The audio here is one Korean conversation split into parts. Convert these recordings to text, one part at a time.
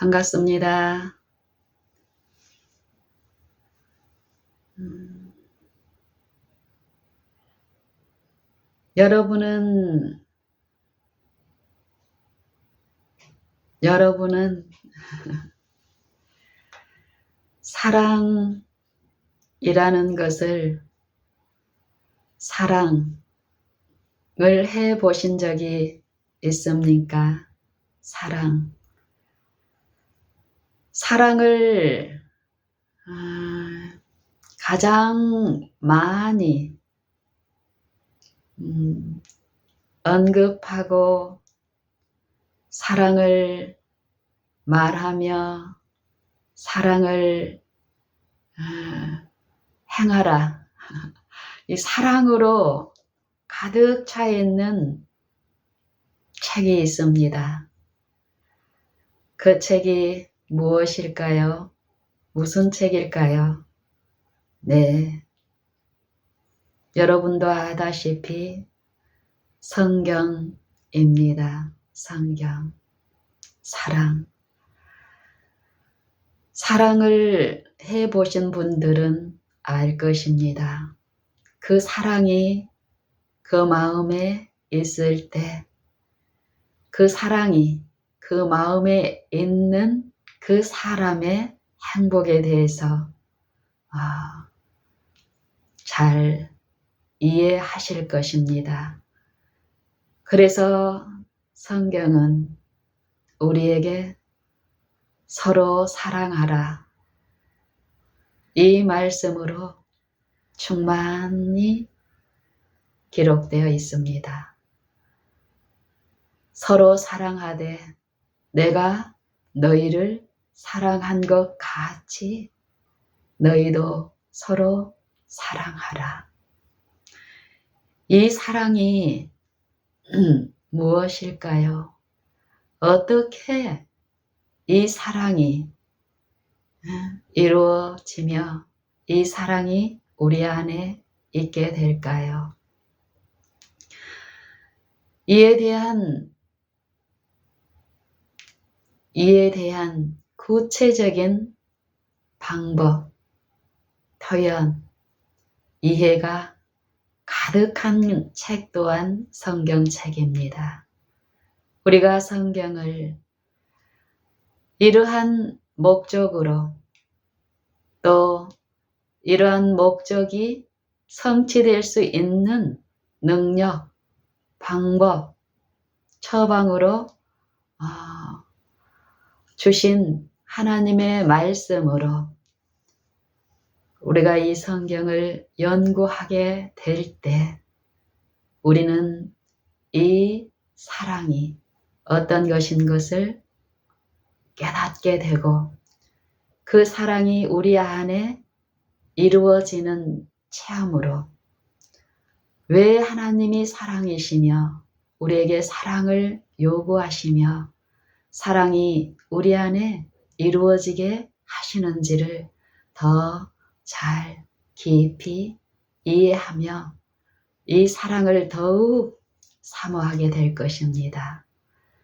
반갑습니다. 여러분은 사랑이라는 것을 사랑을 해 보신 적이 있습니까? 사랑을 가장 많이 언급하고 사랑을 말하며 사랑을 행하라. 이 사랑으로 가득 차 있는 책이 있습니다. 그 책이 무엇일까요? 무슨 책일까요? 네, 여러분도 아다시피 성경입니다. 성경. 사랑을 해보신 분들은 알 것입니다. 그 사랑이 그 마음에 있을 때, 그 사랑이 그 마음에 있는 그 사람의 행복에 대해서 잘 이해하실 것입니다. 그래서 성경은 우리에게 서로 사랑하라, 이 말씀으로 충만히 기록되어 있습니다. 서로 사랑하되 내가 너희를 사랑한 것 같이 너희도 서로 사랑하라. 이 사랑이 무엇일까요? 어떻게 이 사랑이 이루어지며 이 사랑이 우리 안에 있게 될까요? 이에 대한 구체적인 방법, 표현, 이해가 가득한 책 또한 성경책입니다. 우리가 성경을 이러한 목적으로, 또 이러한 목적이 성취될 수 있는 능력, 방법, 처방으로 주신 하나님의 말씀으로 우리가 이 성경을 연구하게 될 때 우리는 이 사랑이 어떤 것인 것을 깨닫게 되고 그 사랑이 우리 안에 이루어지는 체험으로 왜 하나님이 사랑이시며 우리에게 사랑을 요구하시며 사랑이 우리 안에 이루어지게 하시는지를 더 잘 깊이 이해하며 이 사랑을 더욱 사모하게 될 것입니다.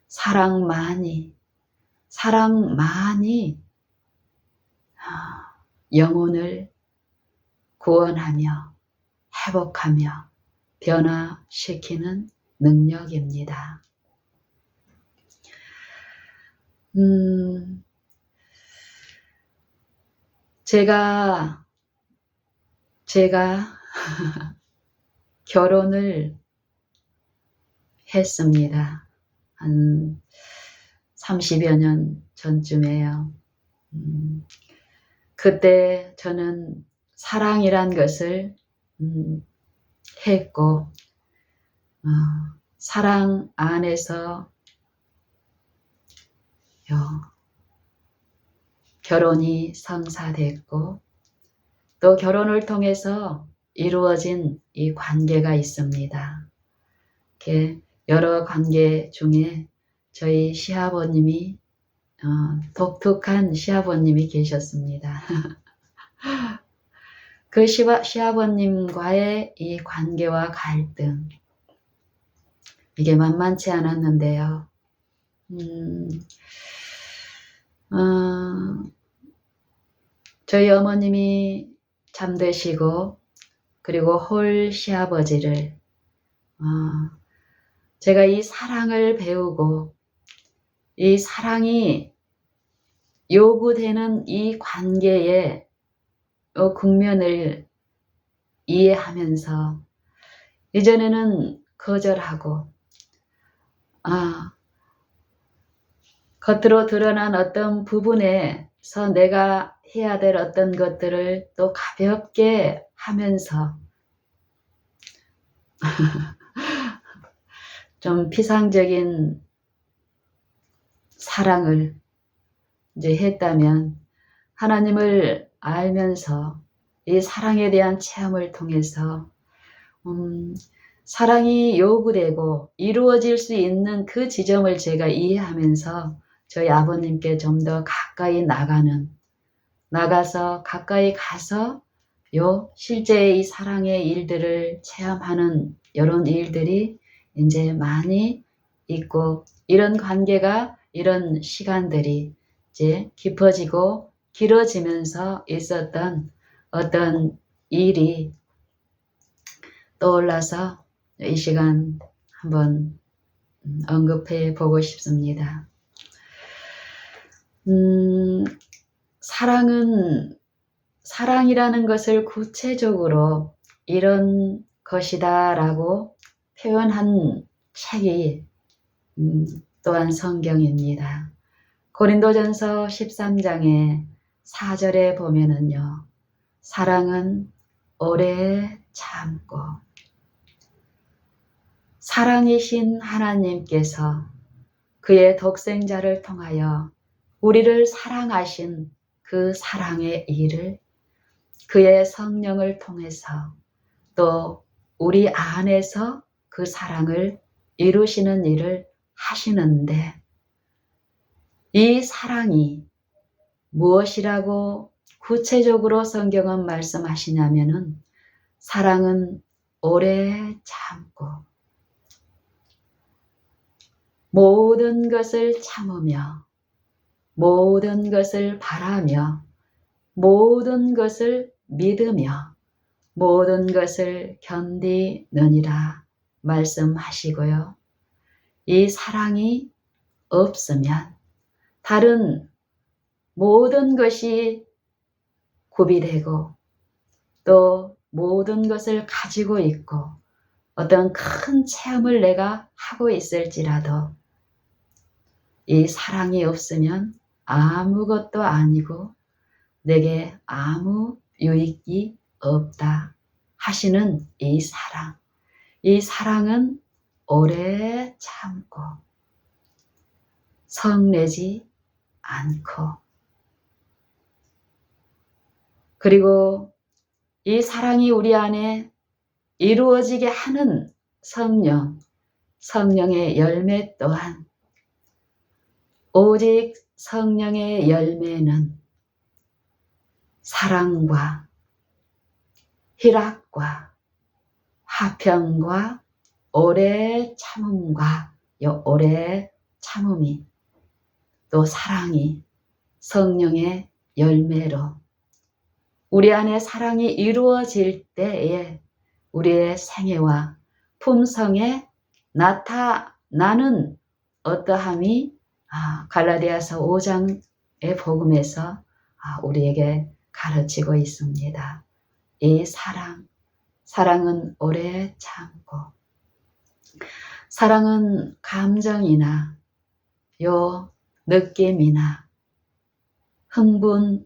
사랑만이 영혼을 구원하며 회복하며 변화시키는 능력입니다. 제가 결혼을 했습니다. 한 30여 년 전쯤에요. 그때 저는 사랑이란 것을 했고 사랑 안에서 결혼이 성사됐고 또 결혼을 통해서 이루어진 이 관계가 있습니다. 이렇게 여러 관계 중에 저희 시아버님이 독특한 시아버님이 계셨습니다. 그 시아버님과의 이 관계와 갈등, 이게 만만치 않았는데요. 저희 어머님이 잠드시고 그리고 홀 시아버지를 제가 이 사랑을 배우고 이 사랑이 요구되는 이 관계의 국면을 이해하면서 이전에는 거절하고 겉으로 드러난 어떤 부분에서 내가 해야 될 어떤 것들을 또 가볍게 하면서 좀 피상적인 사랑을 이제 했다면 하나님을 알면서 이 사랑에 대한 체험을 통해서 사랑이 요구되고 이루어질 수 있는 그 지점을 제가 이해하면서 저희 아버님께 좀 더 가까이 나가서 가까이 가서 실제 이 사랑의 일들을 체험하는 이런 일들이 이제 많이 있고 이런 관계가 이런 시간들이 이제 깊어지고 길어지면서 있었던 어떤 일이 떠올라서 이 시간 한번 언급해 보고 싶습니다. 사랑이라는 것을 구체적으로 이런 것이다 라고 표현한 책이 또한 성경입니다. 고린도전서 13장의 4절에 보면은요. 사랑은 오래 참고 사랑이신 하나님께서 그의 독생자를 통하여 우리를 사랑하신 그 사랑의 일을 그의 성령을 통해서 또 우리 안에서 그 사랑을 이루시는 일을 하시는데 이 사랑이 무엇이라고 구체적으로 성경은 말씀하시냐면은 사랑은 오래 참고 모든 것을 참으며 모든 것을 바라며 모든 것을 믿으며 모든 것을 견디느니라 말씀하시고요. 이 사랑이 없으면 다른 모든 것이 구비되고 또 모든 것을 가지고 있고 어떤 큰 체험을 내가 하고 있을지라도 이 사랑이 없으면 아무것도 아니고 내게 아무 유익이 없다 하시는 이 사랑. 이 사랑은 오래 참고 성내지 않고 그리고 이 사랑이 우리 안에 이루어지게 하는 성령의 열매 또한 오직 성령의 열매는 사랑과 희락과 화평과 오래 참음과 오래 참음이 또 사랑이 성령의 열매로 우리 안에 사랑이 이루어질 때에 우리의 생애와 품성에 나타나는 어떠함이 갈라디아서 5장의 복음에서 우리에게 가르치고 있습니다. 이 사랑은 오래 참고 사랑은 감정이나 느낌이나 흥분이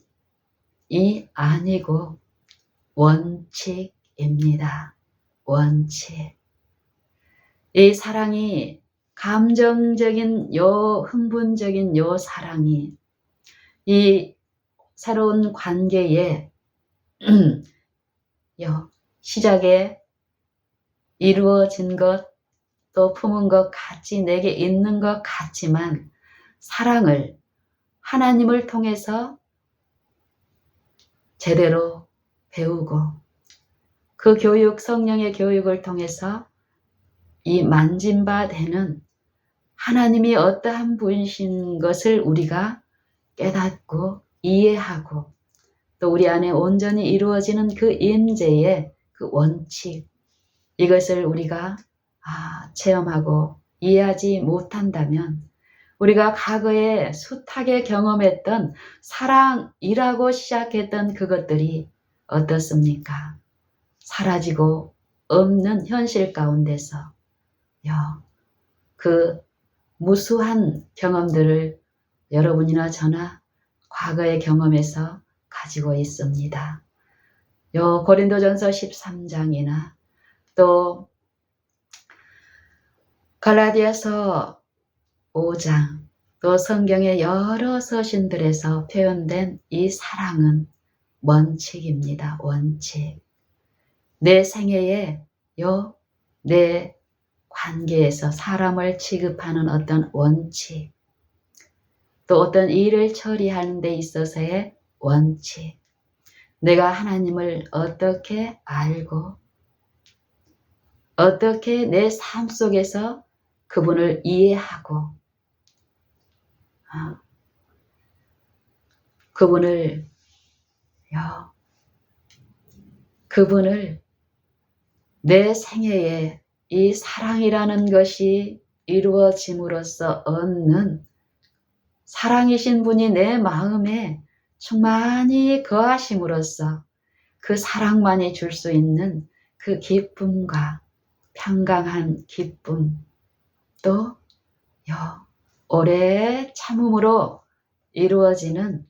아니고 원칙입니다. 원칙. 이 사랑이 감정적인 흥분적인 사랑이 이 새로운 관계에 시작에 이루어진 것 또 품은 것 같이 내게 있는 것 같지만 사랑을 하나님을 통해서 제대로 배우고 그 교육 성령의 교육을 통해서 이 만진 바 되는 하나님이 어떠한 분이신 것을 우리가 깨닫고 이해하고 또 우리 안에 온전히 이루어지는 그 임재의 그 원칙, 이것을 우리가 체험하고 이해하지 못한다면 우리가 과거에 숱하게 경험했던 사랑이라고 시작했던 그것들이 어떻습니까? 사라지고 없는 현실 가운데서 그 무수한 경험들을 여러분이나 저나 과거의 경험에서 가지고 있습니다. 고린도전서 13장이나 또 갈라디아서 5장 또 성경의 여러 서신들에서 표현된 이 사랑은 원칙입니다. 원칙. 내 생애에 내 관계에서 사람을 취급하는 어떤 원칙, 또 어떤 일을 처리하는 데 있어서의 원칙, 내가 하나님을 어떻게 알고 어떻게 내 삶 속에서 그분을 이해하고 그분을 내 생애에 이 사랑이라는 것이 이루어짐으로써 얻는 사랑이신 분이 내 마음에 충만히 거하심으로써 그 사랑만이 줄 수 있는 그 기쁨과 평강한 기쁨, 또 오래 참음으로 이루어지는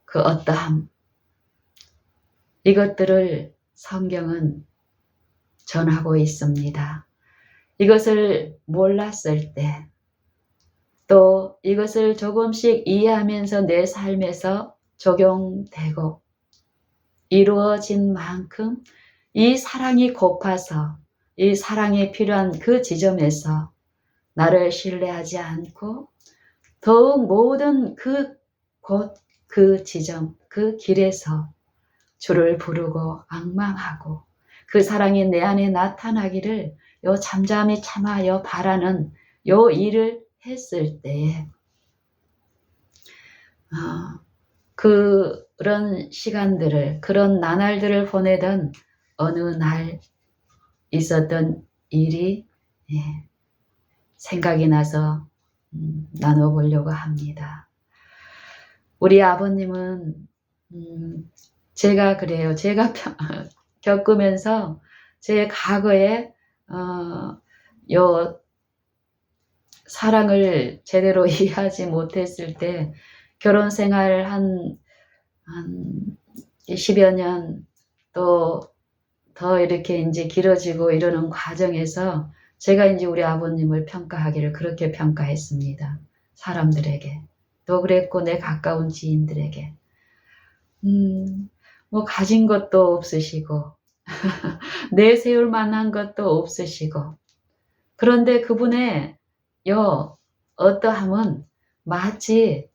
그 어떠함, 이것들을 성경은 전하고 있습니다. 이것을 몰랐을 때, 또 이것을 조금씩 이해하면서 내 삶에서 적용되고 이루어진 만큼 이 사랑이 고파서 이 사랑이 필요한 그 지점에서 나를 신뢰하지 않고 더욱 모든 그 지점, 그 길에서 주를 부르고 앙망하고 그 사랑이 내 안에 나타나기를 잠잠히 참아 바라는 일을 했을 때에 그런 시간들을, 그런 나날들을 보내던 어느 날 있었던 일이 생각이 나서 나눠보려고 합니다. 우리 아버님은 제가 그래요. 제가 겪으면서 제 과거에 사랑을 제대로 이해하지 못했을 때 결혼 생활 한 10여 년 또 더 이렇게 이제 길어지고 이러는 과정에서 제가 이제 우리 아버님을 평가하기를 그렇게 평가했습니다. 사람들에게. 또 그랬고 내 가까운 지인들에게. 뭐 가진 것도 없으시고 내세울 만한 것도 없으시고 그런데 그분의 어떠함은 마치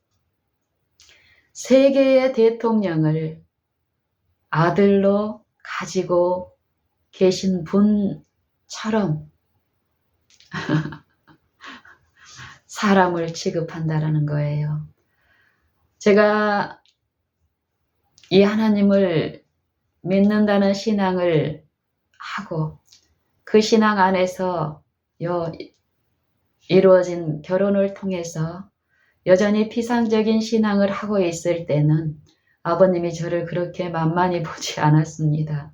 세계의 대통령을 아들로 가지고 계신 분처럼 사람을 취급한다라는 거예요. 제가 이 하나님을 믿는다는 신앙을 하고 그 신앙 안에서 이루어진 결혼을 통해서 여전히 피상적인 신앙을 하고 있을 때는 아버님이 저를 그렇게 만만히 보지 않았습니다.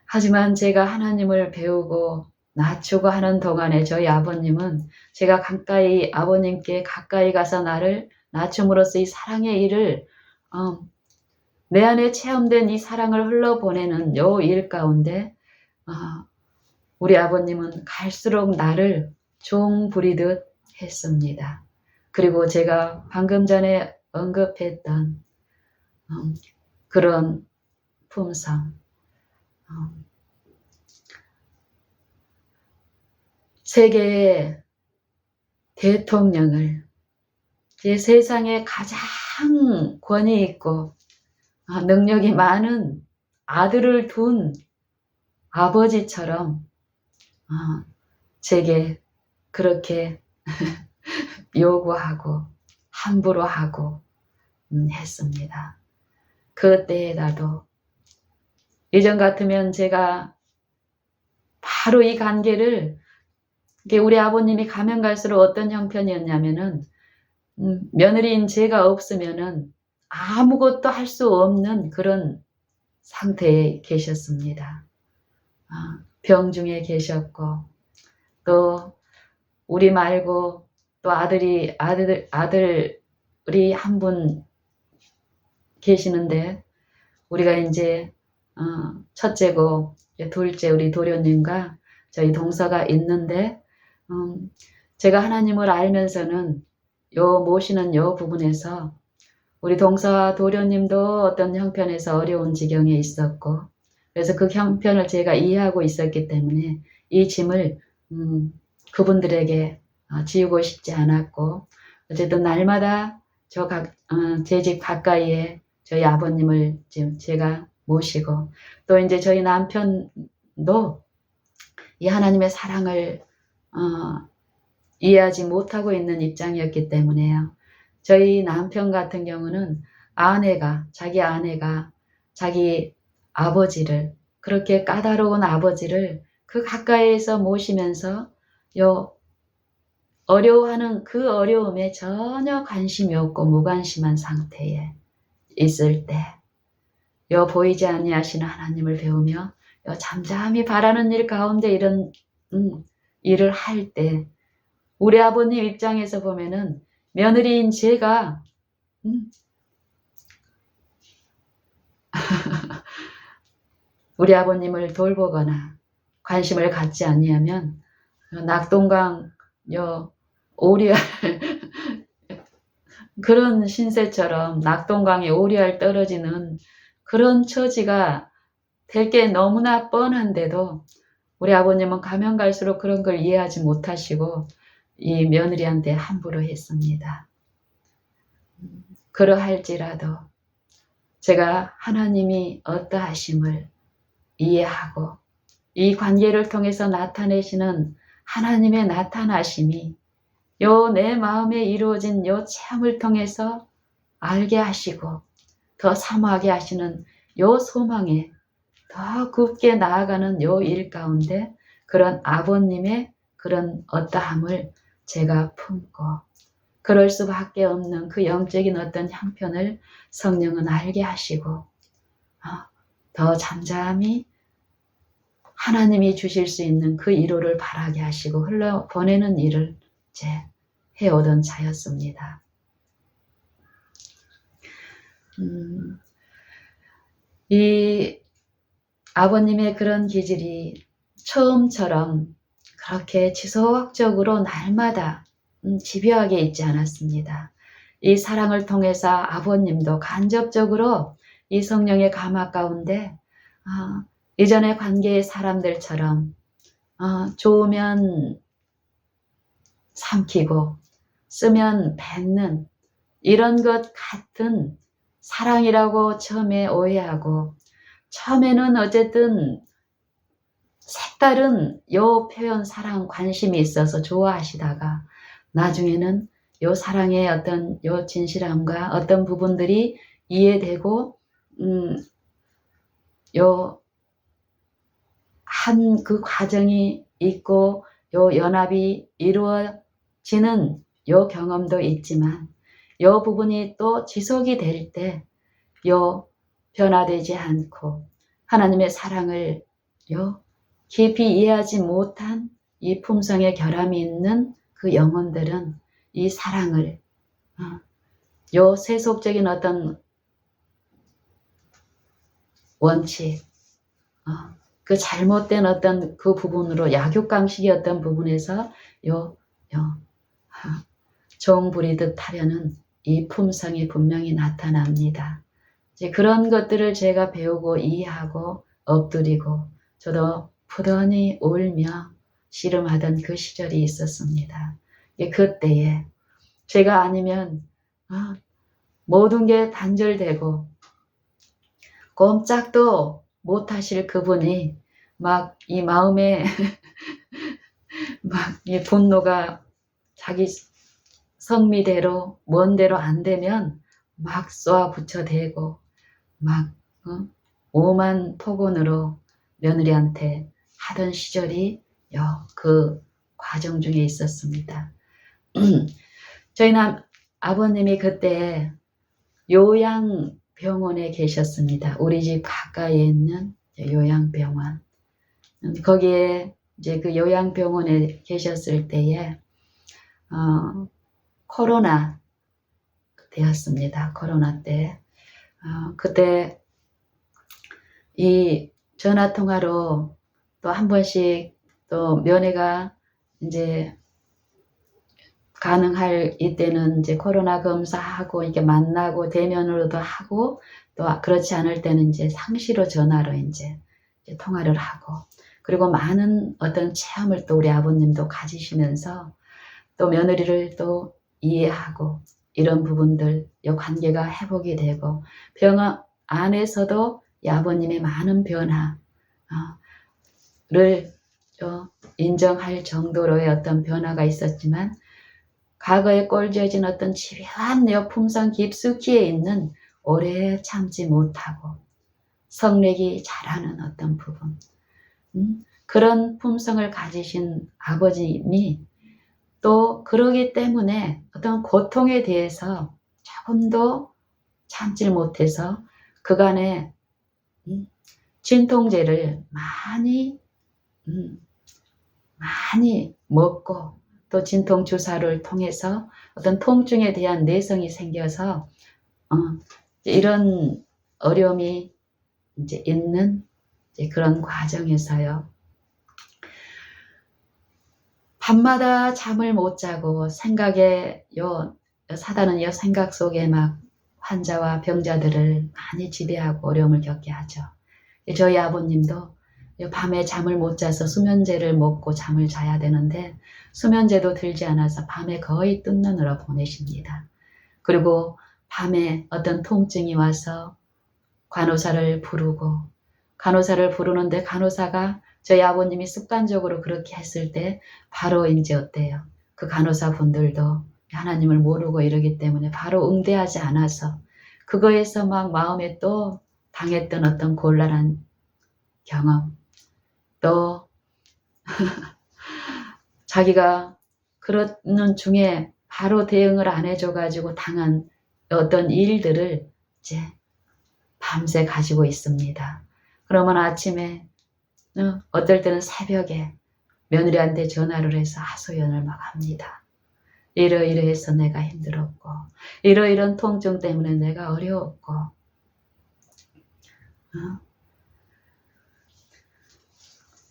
하지만 제가 하나님을 배우고 낮추고 하는 동안에 저희 아버님은 제가 아버님께 가까이 가서 나를 낮춤으로써 이 사랑의 일을 내 안에 체험된 이 사랑을 흘러보내는 일 가운데 우리 아버님은 갈수록 나를 종 부리듯 했습니다. 그리고 제가 방금 전에 언급했던 그런 품성, 세계의 대통령을 세상에 가장 권위 있고 능력이 많은 아들을 둔 아버지처럼 제게 그렇게 요구하고 함부로 하고 했습니다. 그때에라도 예전 같으면 제가 바로 이 관계를 우리 아버님이 가면 갈수록 어떤 형편이었냐면은 며느리인 제가 없으면은 아무것도 할 수 없는 그런 상태에 계셨습니다. 병중에 계셨고 또 우리 말고 또 아들이 한 분 계시는데 우리가 이제 첫째고 둘째 우리 도련님과 저희 동서가 있는데 제가 하나님을 알면서는 요 모시는 요 부분에서 우리 동서와 도련님도 어떤 형편에서 어려운 지경에 있었고 그래서 그 형편을 제가 이해하고 있었기 때문에 이 짐을 그분들에게 지우고 싶지 않았고 어쨌든 날마다 제 집 가까이에 저희 아버님을 지금 제가 모시고 또 이제 저희 남편도 이 하나님의 사랑을 이해하지 못하고 있는 입장이었기 때문에요. 저희 남편 같은 경우는 자기 아내가 자기 아버지를 그렇게 까다로운 아버지를 그 가까이에서 모시면서 어려워하는 그 어려움에 전혀 관심이 없고 무관심한 상태에 있을 때 보이지 아니하시는 하나님을 배우며 잠잠히 바라는 일 가운데 이런 일을 할 때 우리 아버님 입장에서 보면은 며느리인 제가 우리 아버님을 돌보거나 관심을 갖지 아니하면 낙동강 오리알 그런 신세처럼 낙동강에 오리알 떨어지는 그런 처지가 될 게 너무나 뻔한데도 우리 아버님은 가면 갈수록 그런 걸 이해하지 못하시고 이 며느리한테 함부로 했습니다. 그러할지라도 제가 하나님이 어떠하심을 이해하고 이 관계를 통해서 나타내시는 하나님의 나타나심이 내 마음에 이루어진 체험을 통해서 알게 하시고 더 사모하게 하시는 소망에 더 굳게 나아가는 일 가운데 그런 아버님의 그런 어떠함을 제가 품고 그럴 수밖에 없는 그 영적인 어떤 형편을 성령은 알게 하시고 더 잠잠히 하나님이 주실 수 있는 그 위로를 바라게 하시고 흘러보내는 일을 해오던 자였습니다. 이 아버님의 그런 기질이 처음처럼 그렇게 지속적으로 날마다 집요하게 있지 않았습니다. 이 사랑을 통해서 아버님도 간접적으로 이 성령의 감화 가운데 이전의 관계의 사람들처럼 좋으면 삼키고 쓰면 뱉는 이런 것 같은 사랑이라고 처음에 오해하고 처음에는 어쨌든 색다른 표현 사랑 관심이 있어서 좋아하시다가 나중에는 사랑의 어떤 진실함과 어떤 부분들이 이해되고 한 그 과정이 있고 연합이 이루어지는 경험도 있지만 부분이 또 지속이 될 때 변화되지 않고 하나님의 사랑을 깊이 이해하지 못한 이 품성의 결함이 있는 그 영혼들은 이 사랑을 세속적인 어떤 원칙 그 잘못된 어떤 그 부분으로 약육강식의 어떤 부분에서 종 부리듯 하려는 이 품성이 분명히 나타납니다. 이제 그런 것들을 제가 배우고 이해하고 엎드리고 저도 부단히 울며 씨름하던 그 시절이 있었습니다. 그때에 제가 아니면 모든 게 단절되고 꼼짝도 못하실 그분이 막 이 마음에 막 이 분노가 자기 성미대로 뭔대로 안 되면 막 쏘아붙여대고 막 오만 폭언으로 며느리한테 하던 시절이 그 과정 중에 있었습니다. 저희 아버님이 그때 요양병원에 계셨습니다. 우리 집 가까이에 있는 요양병원. 거기에 이제 그 요양병원에 계셨을 때에 코로나 되었습니다. 코로나 때. 그때 이 전화통화로 또 한 번씩 또 면회가 이제 가능할 이때는 이제 코로나 검사하고 이렇게 만나고 대면으로도 하고 또 그렇지 않을 때는 이제 상시로 전화로 이제 통화를 하고 그리고 많은 어떤 체험을 또 우리 아버님도 가지시면서 또 며느리를 또 이해하고 이런 부분들 이 관계가 회복이 되고 병원 안에서도 이 아버님의 많은 변화를 인정할 정도로의 어떤 변화가 있었지만 과거에 꼴지어진 어떤 집요한 품성 깊숙이에 있는 오래 참지 못하고 성내기 잘하는 어떤 부분 그런 품성을 가지신 아버님이 또 그러기 때문에 어떤 고통에 대해서 조금도 참질 못해서 그간에 진통제를 많이 먹고 또 진통주사를 통해서 어떤 통증에 대한 내성이 생겨서 이런 어려움이 이제 있는 이제 그런 과정에서요. 밤마다 잠을 못 자고 생각에 사단은 생각 속에 막 환자와 병자들을 많이 지배하고 어려움을 겪게 하죠. 저희 아버님도 밤에 잠을 못 자서 수면제를 먹고 잠을 자야 되는데 수면제도 들지 않아서 밤에 거의 뜬 눈으로 보내십니다. 그리고 밤에 어떤 통증이 와서 간호사를 부르는데 간호사가 저희 아버님이 습관적으로 그렇게 했을 때 바로 이제 어때요? 그 간호사 분들도 하나님을 모르고 이러기 때문에 바로 응대하지 않아서 그거에서 막 마음에 또 당했던 어떤 곤란한 경험 또 자기가 그러는 중에 바로 대응을 안 해줘가지고 당한 어떤 일들을 이제 밤새 가지고 있습니다. 그러면 아침에 어떨 때는 새벽에 며느리한테 전화를 해서 하소연을 막 합니다. 이러이러해서 내가 힘들었고 이러이런 통증 때문에 내가 어려웠고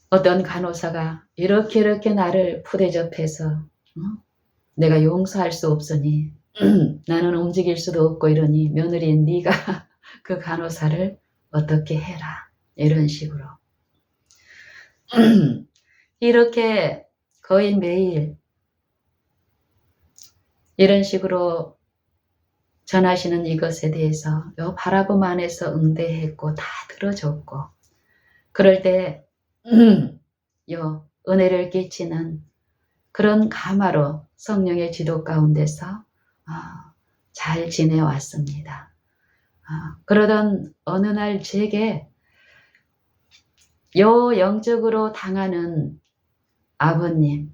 어떤 간호사가 이렇게 나를 푸대접해서 내가 용서할 수 없으니 나는 움직일 수도 없고 이러니 며느리 네가 그 간호사를 어떻게 해라 이런 식으로 이렇게 거의 매일 이런 식으로 전하시는 이것에 대해서 바라봄 안에서 응대했고 다 들어줬고 그럴 때 은혜를 끼치는 그런 감화로 성령의 지도 가운데서 잘 지내왔습니다. 그러던 어느 날 제게 영적으로 당하는 아버님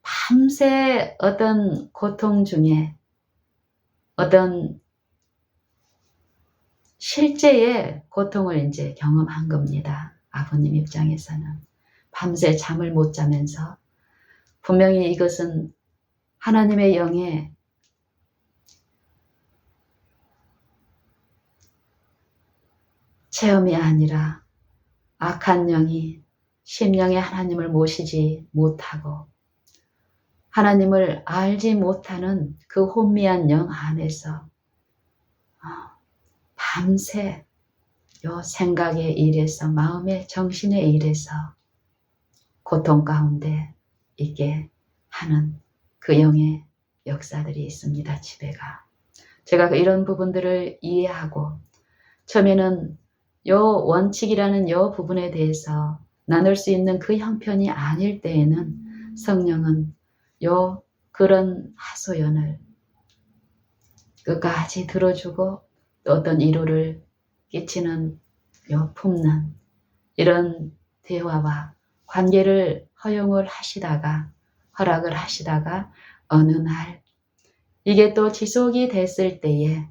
밤새 어떤 고통 중에 어떤 실제의 고통을 이제 경험한 겁니다. 아버님 입장에서는 밤새 잠을 못 자면서 분명히 이것은 하나님의 영의 체험이 아니라 악한 영이 심령의 하나님을 모시지 못하고 하나님을 알지 못하는 그 혼미한 영 안에서 밤새 생각의 일에서 마음의 정신의 일에서 고통 가운데 있게 하는 그 영의 역사들이 있습니다. 지배가. 제가 이런 부분들을 이해하고 처음에는 원칙이라는 부분에 대해서 나눌 수 있는 그 형편이 아닐 때에는 성령은 요 그런 하소연을 끝까지 들어주고 또 어떤 위로를 끼치는 요 품는 이런 대화와 관계를 허용을 하시다가 허락을 하시다가 어느 날 이게 또 지속이 됐을 때에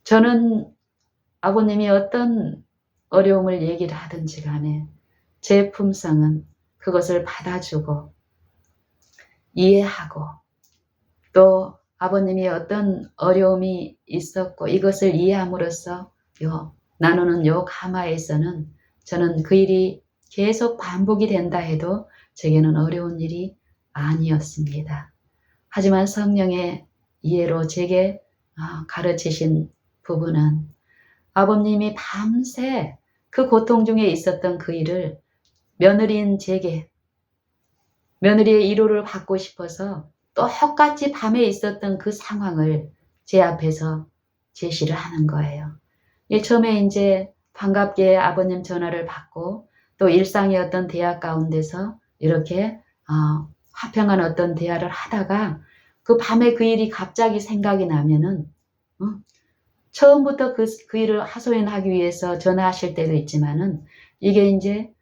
저는 아버님이 어떤 어려움을 얘기를 하든지 간에 제 품성은 그것을 받아주고 이해하고 또 아버님이 어떤 어려움이 있었고 이것을 이해함으로써 나누는 요 가마에서는 저는 그 일이 계속 반복이 된다 해도 제게는 어려운 일이 아니었습니다. 하지만 성령의 이해로 제게 가르치신 부분은 아버님이 밤새 그 고통 중에 있었던 그 일을 며느리인 제게 며느리의 위로를 받고 싶어서 똑같이 밤에 있었던 그 상황을 제 앞에서 제시를 하는 거예요. 처음에 이제 반갑게 아버님 전화를 받고 또 일상의 어떤 대화 가운데서 이렇게 화평한 어떤 대화를 하다가 그 밤에 그 일이 갑자기 생각이 나면은 처음부터 그 일을 하소연하기 위해서 전화하실 때도 있지만은 이게 이제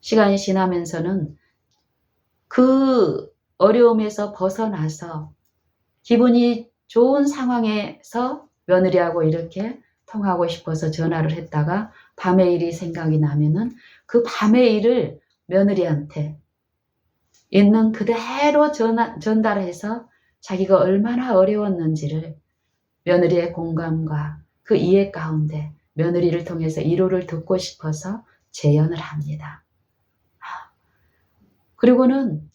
시간이 지나면서는 그 어려움에서 벗어나서 기분이 좋은 상황에서 며느리하고 이렇게 통하고 싶어서 전화를 했다가 밤의 일이 생각이 나면은 그 밤의 일을 며느리한테 있는 그대로 전달해서 자기가 얼마나 어려웠는지를 며느리의 공감과 그 이해 가운데 며느리를 통해서 위로를 듣고 싶어서 재연을 합니다. 그리고는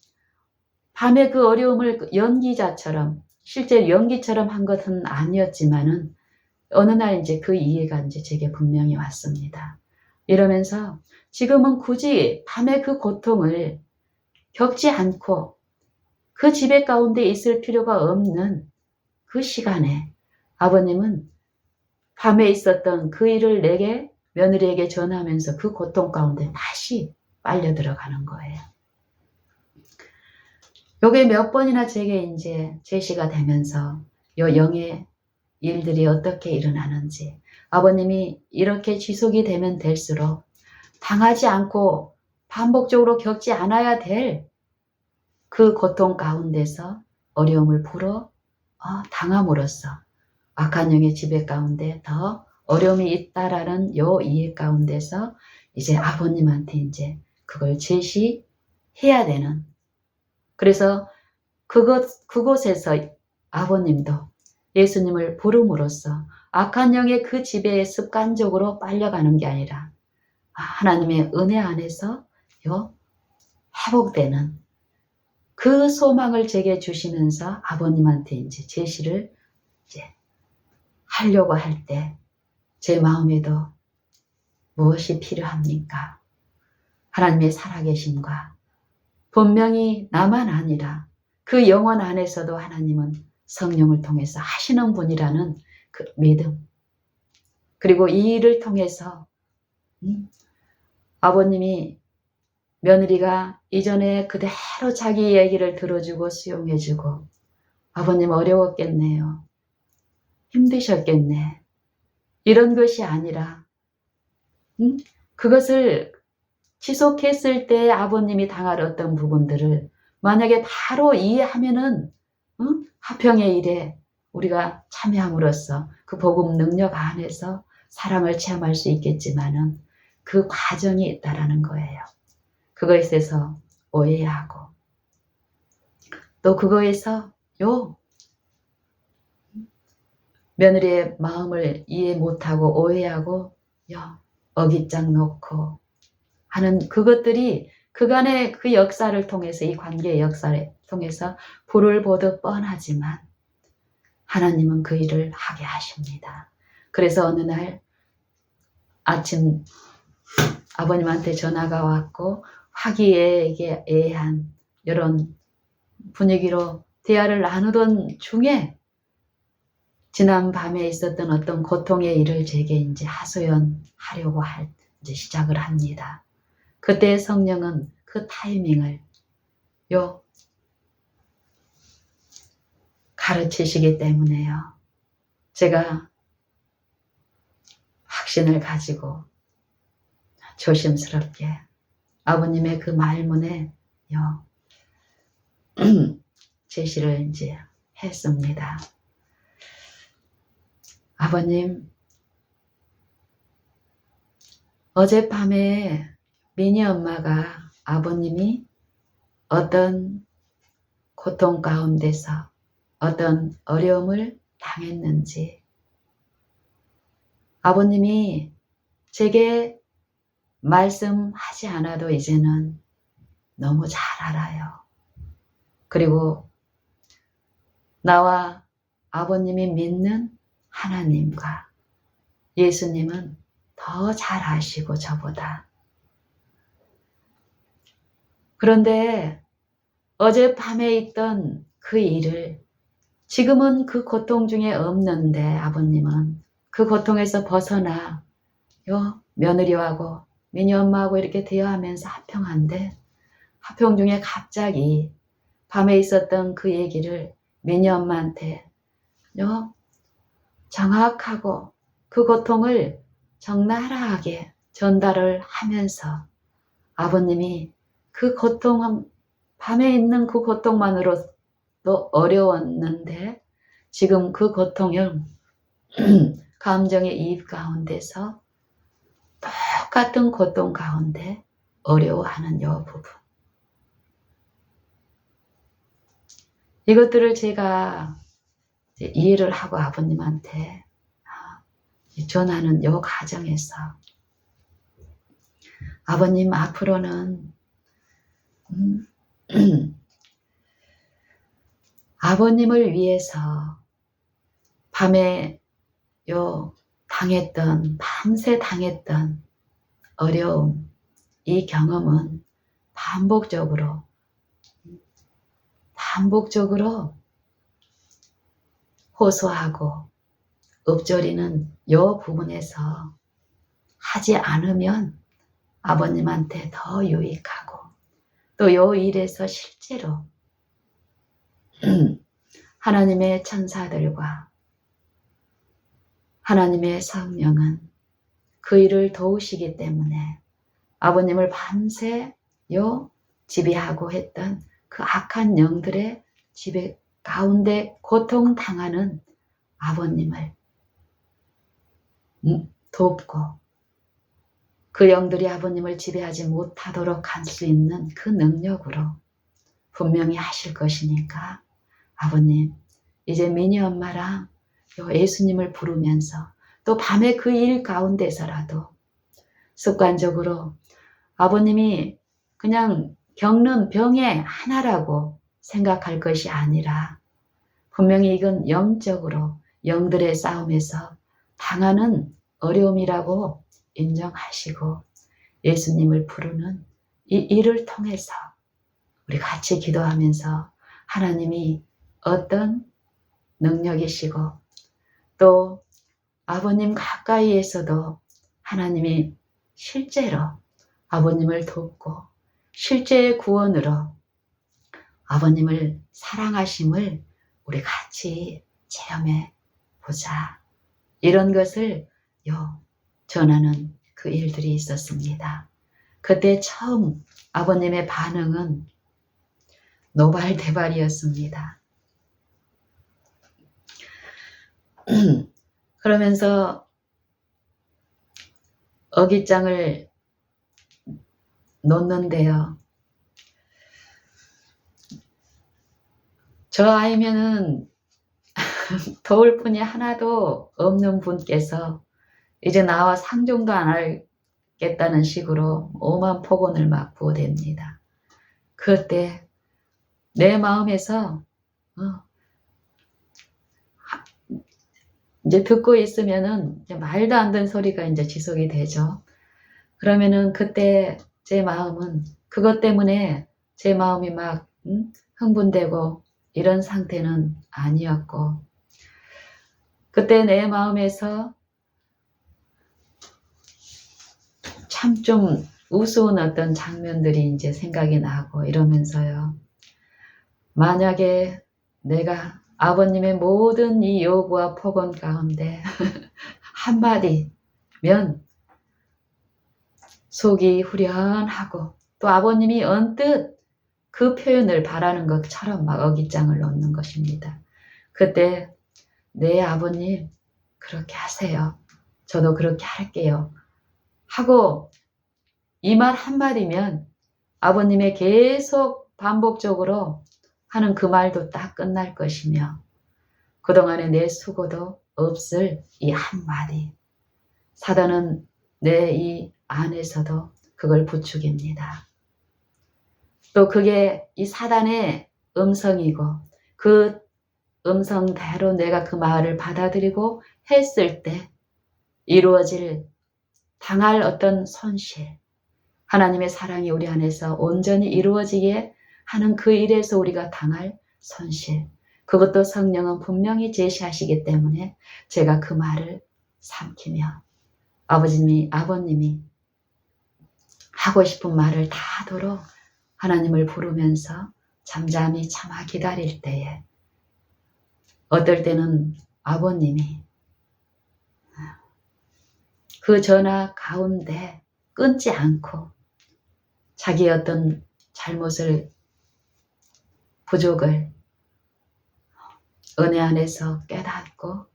밤에 그 어려움을 연기자처럼 실제 연기처럼 한 것은 아니었지만은 어느 날 이제 그 이해가 이제 제게 분명히 왔습니다. 이러면서 지금은 굳이 밤에 그 고통을 겪지 않고 그 지배 가운데 있을 필요가 없는 그 시간에 아버님은 밤에 있었던 그 일을 내게 며느리에게 전하면서 그 고통 가운데 다시 빨려 들어가는 거예요. 요게 몇 번이나 제게 이제 제시가 되면서 요 영의 일들이 어떻게 일어나는지 아버님이 이렇게 지속이 되면 될수록 당하지 않고 반복적으로 겪지 않아야 될 그 고통 가운데서 어려움을 풀어 당함으로써 악한 영의 지배 가운데 더 어려움이 있다라는 요 이해 가운데서 이제 아버님한테 이제 그걸 제시해야 되는 그래서 그곳에서 아버님도 예수님을 부름으로써 악한 영의 그 지배에 습관적으로 빨려가는 게 아니라 하나님의 은혜 안에서 회복되는 그 소망을 제게 주시면서 아버님한테 이제 제시를 이제 하려고 할 때 제 마음에도 무엇이 필요합니까? 하나님의 살아계심과 분명히 나만 아니라 그 영혼 안에서도 하나님은 성령을 통해서 하시는 분이라는 그 믿음 그리고 이 일을 통해서 아버님이 며느리가 이전에 그대로 자기 얘기를 들어주고 수용해주고 아버님 어려웠겠네요. 힘드셨겠네. 이런 것이 아니라 그것을 지속했을 때 아버님이 당할 어떤 부분들을 만약에 바로 이해하면은 화평의 일에 우리가 참여함으로써 그 복음 능력 안에서 사랑을 체험할 수 있겠지만은 그 과정이 있다라는 거예요. 그것에서 오해하고 또 그거에서 며느리의 마음을 이해 못하고 오해하고 어깃장 놓고 하는 그것들이 그간의 그 역사를 통해서 이 관계의 역사를 통해서 불을 보듯 뻔하지만 하나님은 그 일을 하게 하십니다. 그래서 어느 날 아침 아버님한테 전화가 왔고 화기애애한 이런 분위기로 대화를 나누던 중에 지난 밤에 있었던 어떤 고통의 일을 제게 이제 하소연하려고 이제 시작을 합니다. 그때 성령은 그 그 타이밍을 가르치시기 때문에요. 제가 확신을 가지고 조심스럽게 아버님의 그 말문에 제시를 이제 했습니다. 아버님, 어젯밤에 미니 엄마가 아버님이 어떤 고통 가운데서 어떤 어려움을 당했는지 아버님이 제게 말씀하지 않아도 이제는 너무 잘 알아요. 그리고 나와 아버님이 믿는 하나님과 예수님은 더 잘 아시고 저보다. 그런데 어젯밤에 있던 그 일을 지금은 그 고통 중에 없는데 아버님은 그 고통에서 벗어나 며느리하고 미니 엄마하고 이렇게 대화하면서 화평한데 화평 중에 갑자기 밤에 있었던 그 얘기를 미니 엄마한테 정확하고 그 고통을 적나라하게 전달을 하면서 아버님이 그 고통, 밤에 있는 그 고통만으로도 어려웠는데 지금 그 고통을 감정의 이입 가운데서 똑같은 고통 가운데 어려워하는 요 부분. 이것들을 제가 이해를 하고 아버님한테 전하는 요 과정에서 아버님 앞으로는 아버님을 위해서 밤에 밤새 당했던 어려움, 이 경험은 반복적으로 호소하고 읊조리는 요 부분에서 하지 않으면 아버님한테 더 유익하고 또 요 일에서 실제로 하나님의 천사들과 하나님의 성령은 그 일을 도우시기 때문에 아버님을 밤새 지배하고 했던 그 악한 영들의 지배 가운데 고통당하는 아버님을 돕고 그 영들이 아버님을 지배하지 못하도록 할 수 있는 그 능력으로 분명히 하실 것이니까 아버님 이제 미니 엄마랑 예수님을 부르면서 또 밤에 그 일 가운데서라도 습관적으로 아버님이 그냥 겪는 병의 하나라고 생각할 것이 아니라 분명히 이건 영적으로 영들의 싸움에서 당하는 어려움이라고 인정하시고 예수님을 부르는 이 일을 통해서 우리 같이 기도하면서 하나님이 어떤 능력이시고 또 아버님 가까이에서도 하나님이 실제로 아버님을 돕고 실제의 구원으로 아버님을 사랑하심을 우리 같이 체험해 보자. 이런 것을 전하는 그 일들이 있었습니다. 그때 처음 아버님의 반응은 노발대발이었습니다. 그러면서 어깃장을 놓는데요. 저 아이면은 도울 분이 하나도 없는 분께서 이제 나와 상종도 안 하겠다는 식으로 오만 폭언을 막 부어댑니다. 그때 내 마음에서 이제 듣고 있으면은 이제 말도 안 되는 소리가 이제 지속이 되죠. 그러면은 그때 제 마음은 그것 때문에 제 마음이 막 흥분되고 이런 상태는 아니었고 그때 내 마음에서 참 좀 우스운 어떤 장면들이 이제 생각이 나고 이러면서요. 만약에 내가 아버님의 모든 이 요구와 폭언 가운데 한마디면 속이 후련하고 또 아버님이 언뜻 그 표현을 바라는 것처럼 막 어깃장을 놓는 것입니다. 그때 네 아버님 그렇게 하세요. 저도 그렇게 할게요. 하고 이 말 한마디면 아버님의 계속 반복적으로 하는 그 말도 딱 끝날 것이며 그동안의 내 수고도 없을 이 한마디. 사단은 내 이 안에서도 그걸 부추깁니다. 또 그게 이 사단의 음성이고 그 음성대로 내가 그 말을 받아들이고 했을 때 이루어질 당할 어떤 손실, 하나님의 사랑이 우리 안에서 온전히 이루어지게 하는 그 일에서 우리가 당할 손실, 그것도 성령은 분명히 제시하시기 때문에 제가 그 말을 삼키며 아버님이 하고 싶은 말을 다 하도록 하나님을 부르면서 잠잠히 참아 기다릴 때에 어떨 때는 아버님이 그 전화 가운데 끊지 않고 자기의 어떤 잘못을 부족을 은혜 안에서 깨닫고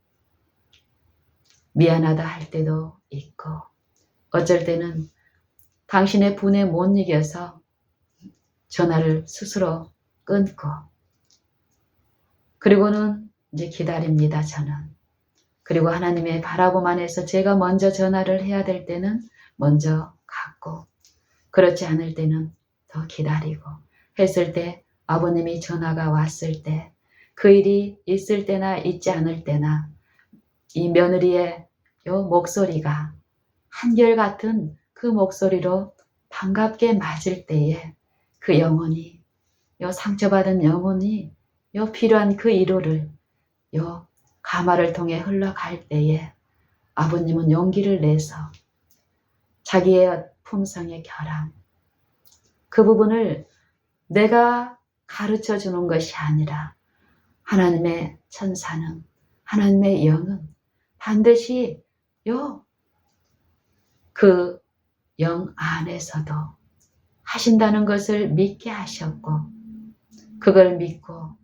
미안하다 할 때도 있고 어쩔 때는 당신의 분에 못 이겨서 전화를 스스로 끊고 그리고는 이제 기다립니다. 저는. 그리고 하나님의 바라봄 안에서 제가 먼저 전화를 해야 될 때는 먼저 갖고 그렇지 않을 때는 더 기다리고 했을 때 아버님이 전화가 왔을 때 그 일이 있을 때나 있지 않을 때나 이 며느리의 요 목소리가 한결같은 그 목소리로 반갑게 맞을 때에 그 영혼이 요 상처받은 영혼이 요 필요한 그 위로를 요 가마를 통해 흘러갈 때에 아버님은 용기를 내서 자기의 품성의 결함 그 부분을 내가 가르쳐 주는 것이 아니라 하나님의 천사는 하나님의 영은 반드시 그 영 안에서도 하신다는 것을 믿게 하셨고 그걸 믿고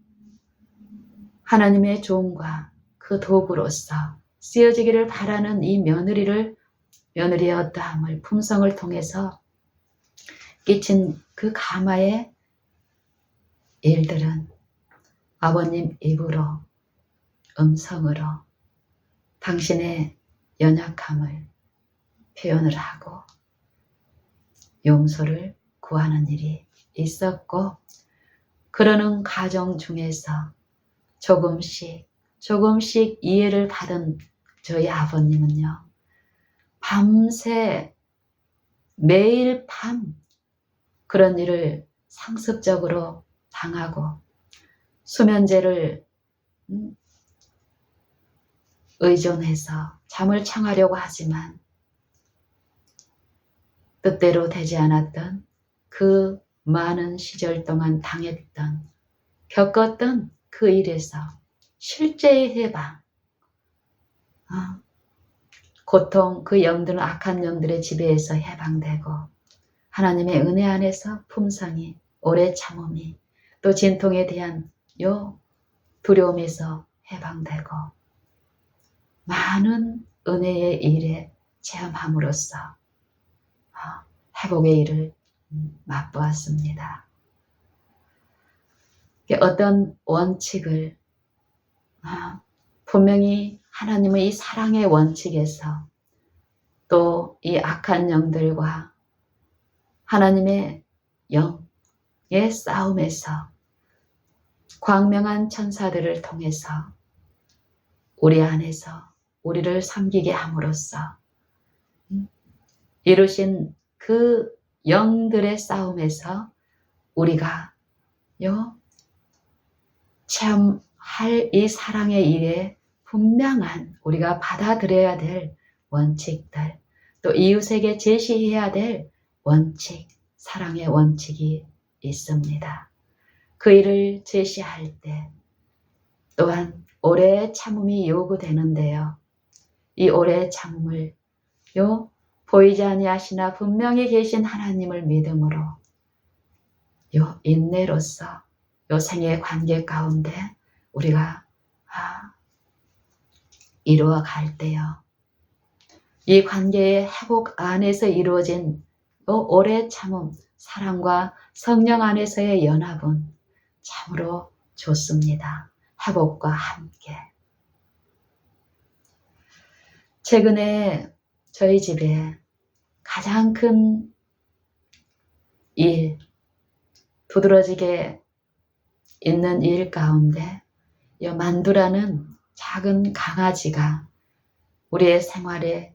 하나님의 종과 그 도구로서 쓰여지기를 바라는 이 며느리의 어떠함을 품성을 통해서 끼친 그 가마의 일들은 아버님 입으로 음성으로 당신의 연약함을 표현을 하고 용서를 구하는 일이 있었고 그러는 과정 중에서 조금씩 이해를 받은 저희 아버님은요. 밤새 매일 밤 그런 일을 상습적으로 당하고 수면제를 의존해서 잠을 청하려고 하지만 뜻대로 되지 않았던 그 많은 시절 동안 겪었던 그 일에서 실제의 해방, 고통, 그 영들은 악한 영들의 지배에서 해방되고 하나님의 은혜 안에서 품성이, 오래 참음이, 또 진통에 대한 요 두려움에서 해방되고 많은 은혜의 일에 체험함으로써 회복의 일을 맛보았습니다. 어떤 원칙을 분명히 하나님의 이 사랑의 원칙에서 또 이 악한 영들과 하나님의 영의 싸움에서 광명한 천사들을 통해서 우리 안에서 우리를 섬기게 함으로써 이루신 그 영들의 싸움에서 우리가 체험할 이 사랑의 일에 분명한 우리가 받아들여야 될 원칙들, 또 이웃에게 제시해야 될 원칙, 사랑의 원칙이 있습니다. 그 일을 제시할 때 또한 오래 참음이 요구되는데요. 이 오래 참음을 보이지 아니하시나 분명히 계신 하나님을 믿음으로 인내로서 생의 관계 가운데 우리가 이루어 갈 때요. 이 관계의 회복 안에서 이루어진 오래 참음, 사랑과 성령 안에서의 연합은 참으로 좋습니다. 회복과 함께. 최근에 저희 집에 가장 큰 일, 두드러지게 있는 일 가운데 만두라는 작은 강아지가 우리의 생활에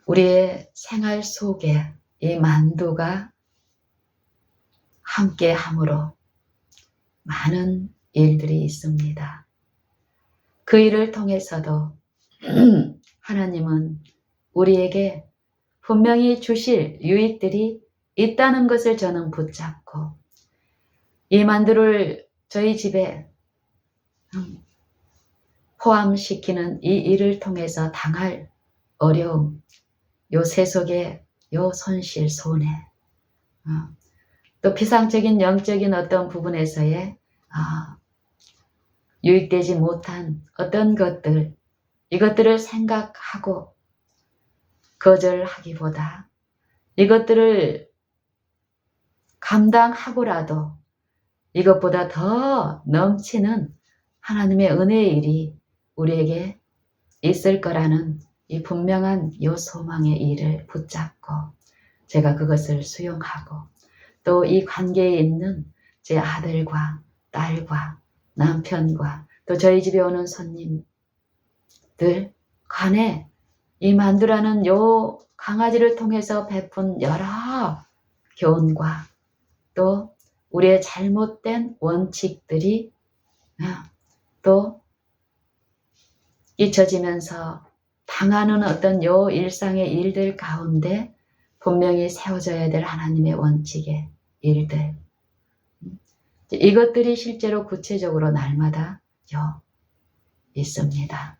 우리의 생활 속에 이 만두가 함께 함으로 많은 일들이 있습니다. 그 일을 통해서도 하나님은 우리에게 분명히 주실 유익들이 있다는 것을 저는 붙잡고 이 만두를 저희 집에 포함시키는 이 일을 통해서 당할 어려움, 세속의 손실, 손해, 또 피상적인 영적인 어떤 부분에서의 유익되지 못한 어떤 것들, 이것들을 생각하고 거절하기보다 이것들을 감당하고라도 이것보다 더 넘치는 하나님의 은혜의 일이 우리에게 있을 거라는 이 분명한 소망의 일을 붙잡고 제가 그것을 수용하고 또 이 관계에 있는 제 아들과 딸과 남편과 또 저희 집에 오는 손님들 간에 이 만두라는 강아지를 통해서 베푼 여러 교훈과 또 우리의 잘못된 원칙들이 또 잊혀지면서 당하는 어떤 일상의 일들 가운데 분명히 세워져야 될 하나님의 원칙의 일들, 이것들이 실제로 구체적으로 날마다 있습니다.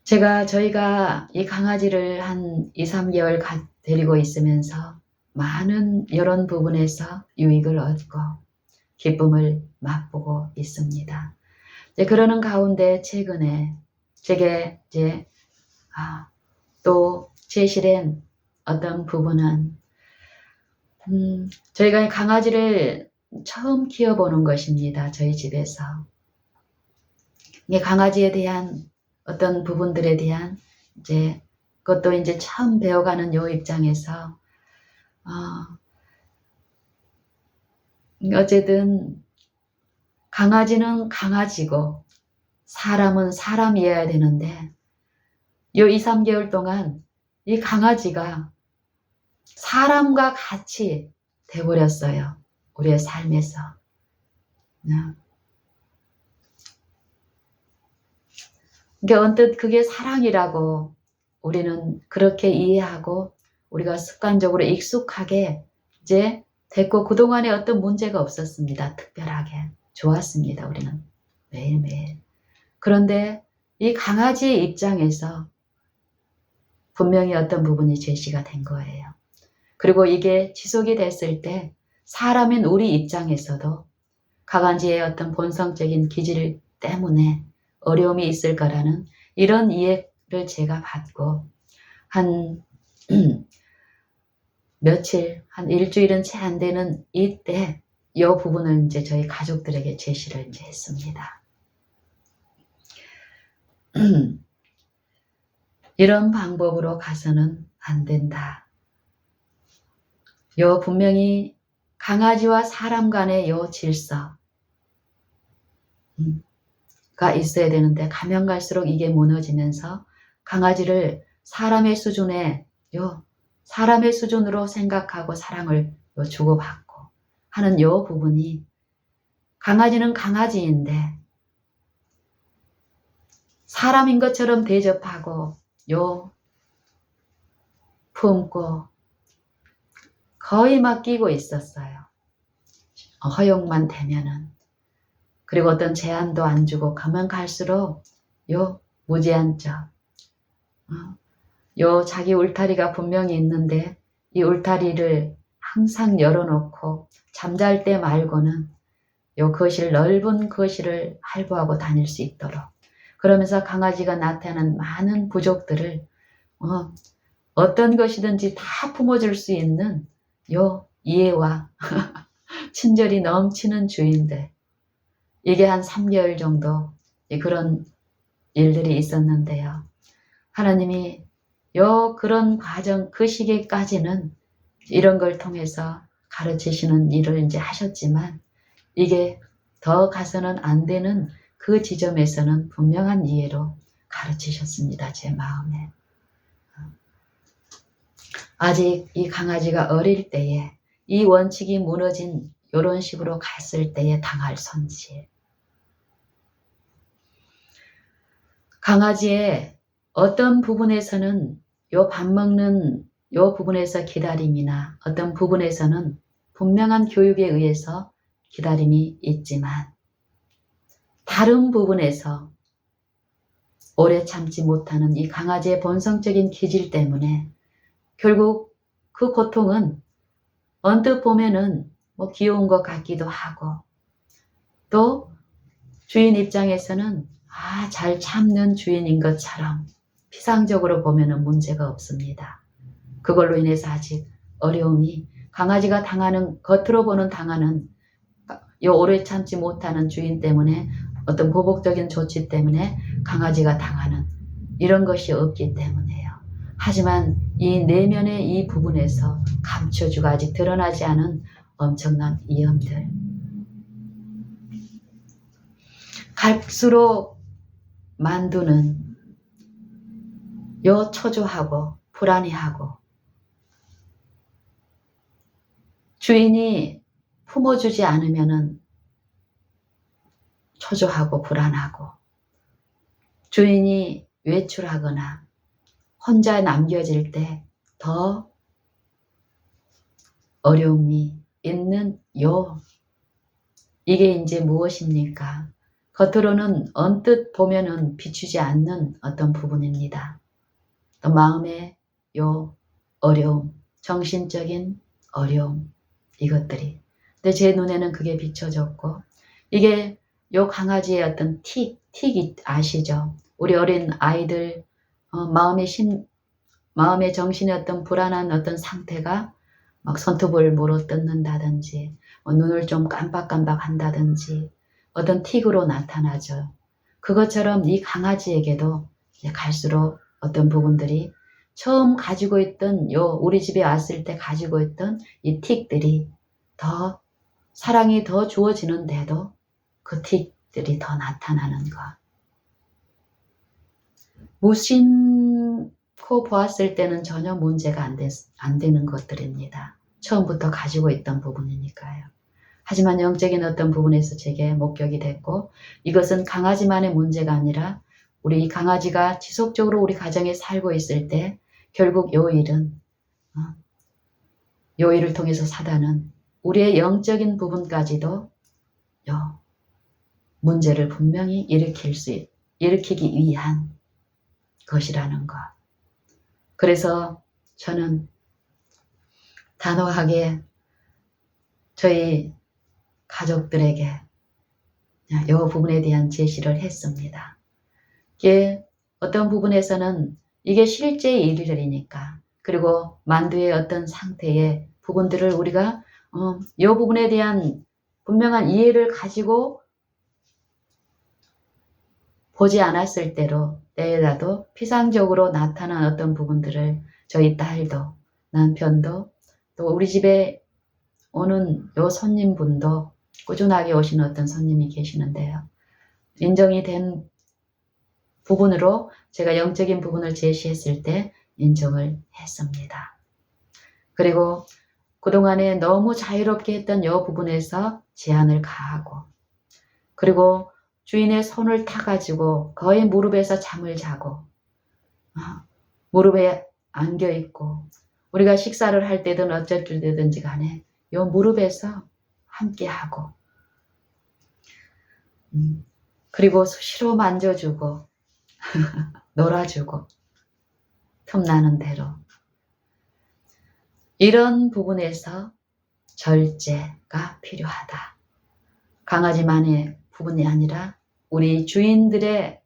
저희가 이 강아지를 한 2, 3개월 데리고 있으면서 많은 이런 부분에서 유익을 얻고 기쁨을 맛보고 있습니다. 그러는 가운데 최근에 제게 또 제시된 어떤 부분은 저희가 이 강아지를 처음 키워보는 것입니다. 저희 집에서. 이 강아지에 대한 어떤 부분들에 대한 그것도 처음 배워가는 입장에서 어쨌든 강아지는 강아지고 사람은 사람이어야 되는데 2, 3개월 동안 이 강아지가 사람과 같이 돼버렸어요. 우리의 삶에서. 그러니까 언뜻 그게 사랑이라고 우리는 그렇게 이해하고 우리가 습관적으로 익숙하게 됐고 그동안에 어떤 문제가 없었습니다. 특별하게. 좋았습니다. 우리는 매일매일. 그런데 이 강아지의 입장에서 분명히 어떤 부분이 제시가 된 거예요. 그리고 이게 지속이 됐을 때 사람인 우리 입장에서도 강아지의 어떤 본성적인 기질 때문에 어려움이 있을 거라는 이런 이해를 제가 받고 한 며칠, 한 일주일은 채 안 되는 이때 이 부분을 저희 가족들에게 제시를 했습니다. 이런 방법으로 가서는 안 된다. 분명히 강아지와 사람 간의 질서가 있어야 되는데 가면 갈수록 이게 무너지면서 강아지를 사람의 수준에 사람의 수준으로 생각하고 사랑을 주고받고 하는 부분이 강아지는 강아지인데 사람인 것처럼 대접하고 품고 거의 맡기고 있었어요. 허용만 되면은. 그리고 어떤 제한도 안 주고 가면 갈수록 무제한 척. 자기 울타리가 분명히 있는데 이 울타리를 항상 열어놓고 잠잘 때 말고는 거실, 넓은 거실을 할부하고 다닐 수 있도록. 그러면서 강아지가 나타나는 많은 부족들을 어떤 것이든지 다 품어줄 수 있는 이해와 친절이 넘치는 주인들. 이게 한 3개월 정도 그런 일들이 있었는데요. 하나님이 그런 과정, 그 시기까지는 이런 걸 통해서 가르치시는 일을 이제 하셨지만 이게 더 가서는 안 되는 그 지점에서는 분명한 이해로 가르치셨습니다. 제 마음에. 아직 이 강아지가 어릴 때에 이 원칙이 무너진 이런 식으로 갔을 때에 당할 손실. 강아지의 어떤 부분에서는 밥 먹는 부분에서 기다림이나 어떤 부분에서는 분명한 교육에 의해서 기다림이 있지만 다른 부분에서 오래 참지 못하는 이 강아지의 본성적인 기질 때문에 결국 그 고통은 언뜻 보면은 귀여운 것 같기도 하고 또 주인 입장에서는 잘 참는 주인인 것처럼 피상적으로 보면은 문제가 없습니다. 그걸로 인해서 아직 어려움이 강아지가 당하는 겉으로 보는 당하는 오래 참지 못하는 주인 때문에 어떤 보복적인 조치 때문에 강아지가 당하는 이런 것이 없기 때문에요. 하지만 이 내면의 이 부분에서 감춰주고 아직 드러나지 않은 엄청난 위험들. 갈수록 만두는 초조하고 불안해하고 주인이 품어주지 않으면은 초조하고 불안하고 주인이 외출하거나 혼자 남겨질 때 더 어려움이 있는 이게 이제 무엇입니까? 겉으로는 언뜻 보면은 비추지 않는 어떤 부분입니다. 또 마음의 어려움, 정신적인 어려움 이것들이. 근데 제 눈에는 그게 비춰졌고 이게 강아지의 어떤 틱이 아시죠? 우리 어린 아이들 마음의 정신의 어떤 불안한 어떤 상태가 막 손톱을 물어뜯는다든지 눈을 좀 깜빡깜빡 한다든지 어떤 틱으로 나타나죠. 그것처럼 이 강아지에게도 이제 갈수록 어떤 부분들이 처음 가지고 있던 우리 집에 왔을 때 가지고 있던 이 틱들이 더 사랑이 더 주어지는데도 그 틱들이 더 나타나는 것. 무심코 보았을 때는 전혀 문제가 안 되는 것들입니다. 처음부터 가지고 있던 부분이니까요. 하지만 영적인 어떤 부분에서 제게 목격이 됐고 이것은 강아지만의 문제가 아니라 우리 이 강아지가 지속적으로 우리 가정에 살고 있을 때 결국 요 일을 통해서 사단은 우리의 영적인 부분까지도 문제를 분명히 일으키기 위한 것이라는 것. 그래서 저는 단호하게 저희 가족들에게 이 부분에 대한 제시를 했습니다. 이게 어떤 부분에서는 이게 실제 일들이니까 그리고 만두의 어떤 상태의 부분들을 우리가 이 부분에 대한 분명한 이해를 가지고 보지 않았을 때라도 피상적으로 나타난 어떤 부분들을 저희 딸도 남편도 또 우리 집에 오는 손님분도 꾸준하게 오시는 어떤 손님이 계시는데요. 인정이 된 부분으로 제가 영적인 부분을 제시했을 때 인정을 했습니다. 그리고 그동안에 너무 자유롭게 했던 이 부분에서 제한을 가하고 그리고 주인의 손을 타가지고 거의 무릎에서 잠을 자고 무릎에 안겨 있고 우리가 식사를 할 때든 어쩔 때든지 간에 요 무릎에서 함께하고 그리고 수시로 만져주고 놀아주고 틈나는 대로 이런 부분에서 절제가 필요하다. 강아지만의 부분이 아니라 우리 주인들의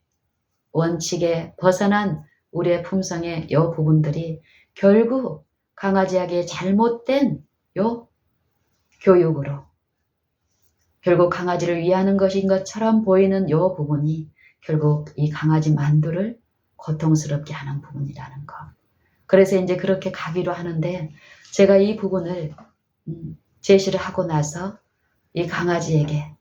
원칙에 벗어난 우리의 품성의 요 부분들이 결국 강아지에게 잘못된 요 교육으로 결국 강아지를 위하는 것인 것처럼 보이는 요 부분이 결국 이 강아지 만두를 고통스럽게 하는 부분이라는 것. 그래서 이제 그렇게 가기로 하는데 제가 이 부분을 제시를 하고 나서 이 강아지에게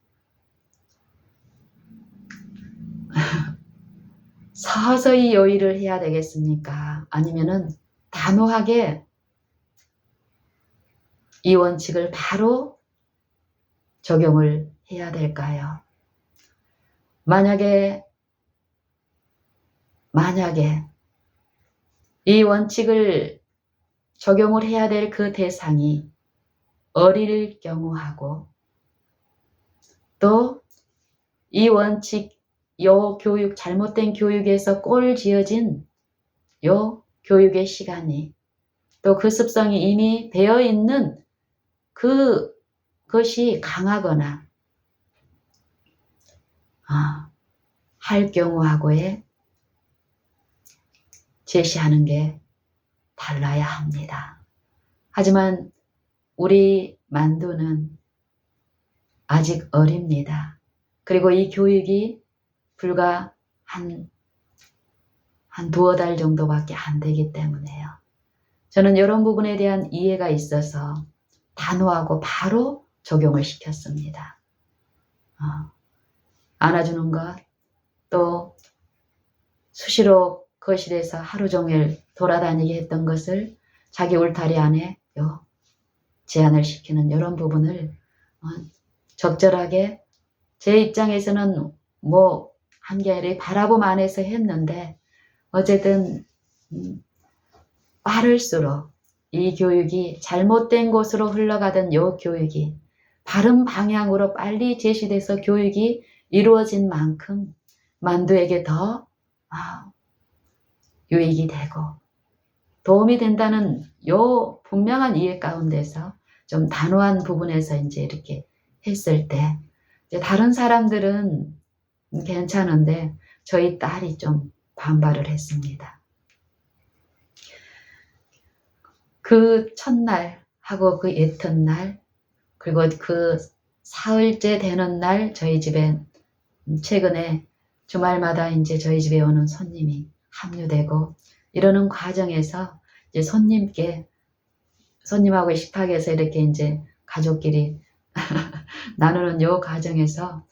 서서히 요일을 해야 되겠습니까? 아니면은 단호하게 이 원칙을 바로 적용을 해야 될까요? 만약에 이 원칙을 적용을 해야 될 그 대상이 어릴 경우하고 또 이 원칙, 요 교육, 잘못된 교육에서 꼴 지어진 요 교육의 시간이 또 그 습성이 이미 되어 있는 그것이 강하거나 할 경우하고의 제시하는 게 달라야 합니다. 하지만 우리 만두는 아직 어립니다. 그리고 이 교육이 불과 한 두어 달 정도밖에 안 되기 때문에요. 저는 이런 부분에 대한 이해가 있어서 단호하고 바로 적용을 시켰습니다. 안아주는 것, 또 수시로 거실에서 하루 종일 돌아다니게 했던 것을 자기 울타리 안에 제한을 시키는 이런 부분을 적절하게 제 입장에서는 한계를 바라보만 해서 했는데 어쨌든 빠를수록 이 교육이 잘못된 곳으로 흘러가던 이 교육이 바른 방향으로 빨리 제시돼서 교육이 이루어진 만큼 만두에게 더 유익이 되고 도움이 된다는 요 분명한 이해 가운데서 좀 단호한 부분에서 이제 이렇게 했을 때 이제 다른 사람들은 괜찮은데 저희 딸이 좀 반발을 했습니다. 그 첫날 하고 그 이튿날 그리고 그 사흘째 되는 날 저희 집에 최근에 주말마다 이제 저희 집에 오는 손님이 합류되고 이러는 과정에서 이제 손님하고 식탁에서 이렇게 이제 가족끼리 나누는 요 과정에서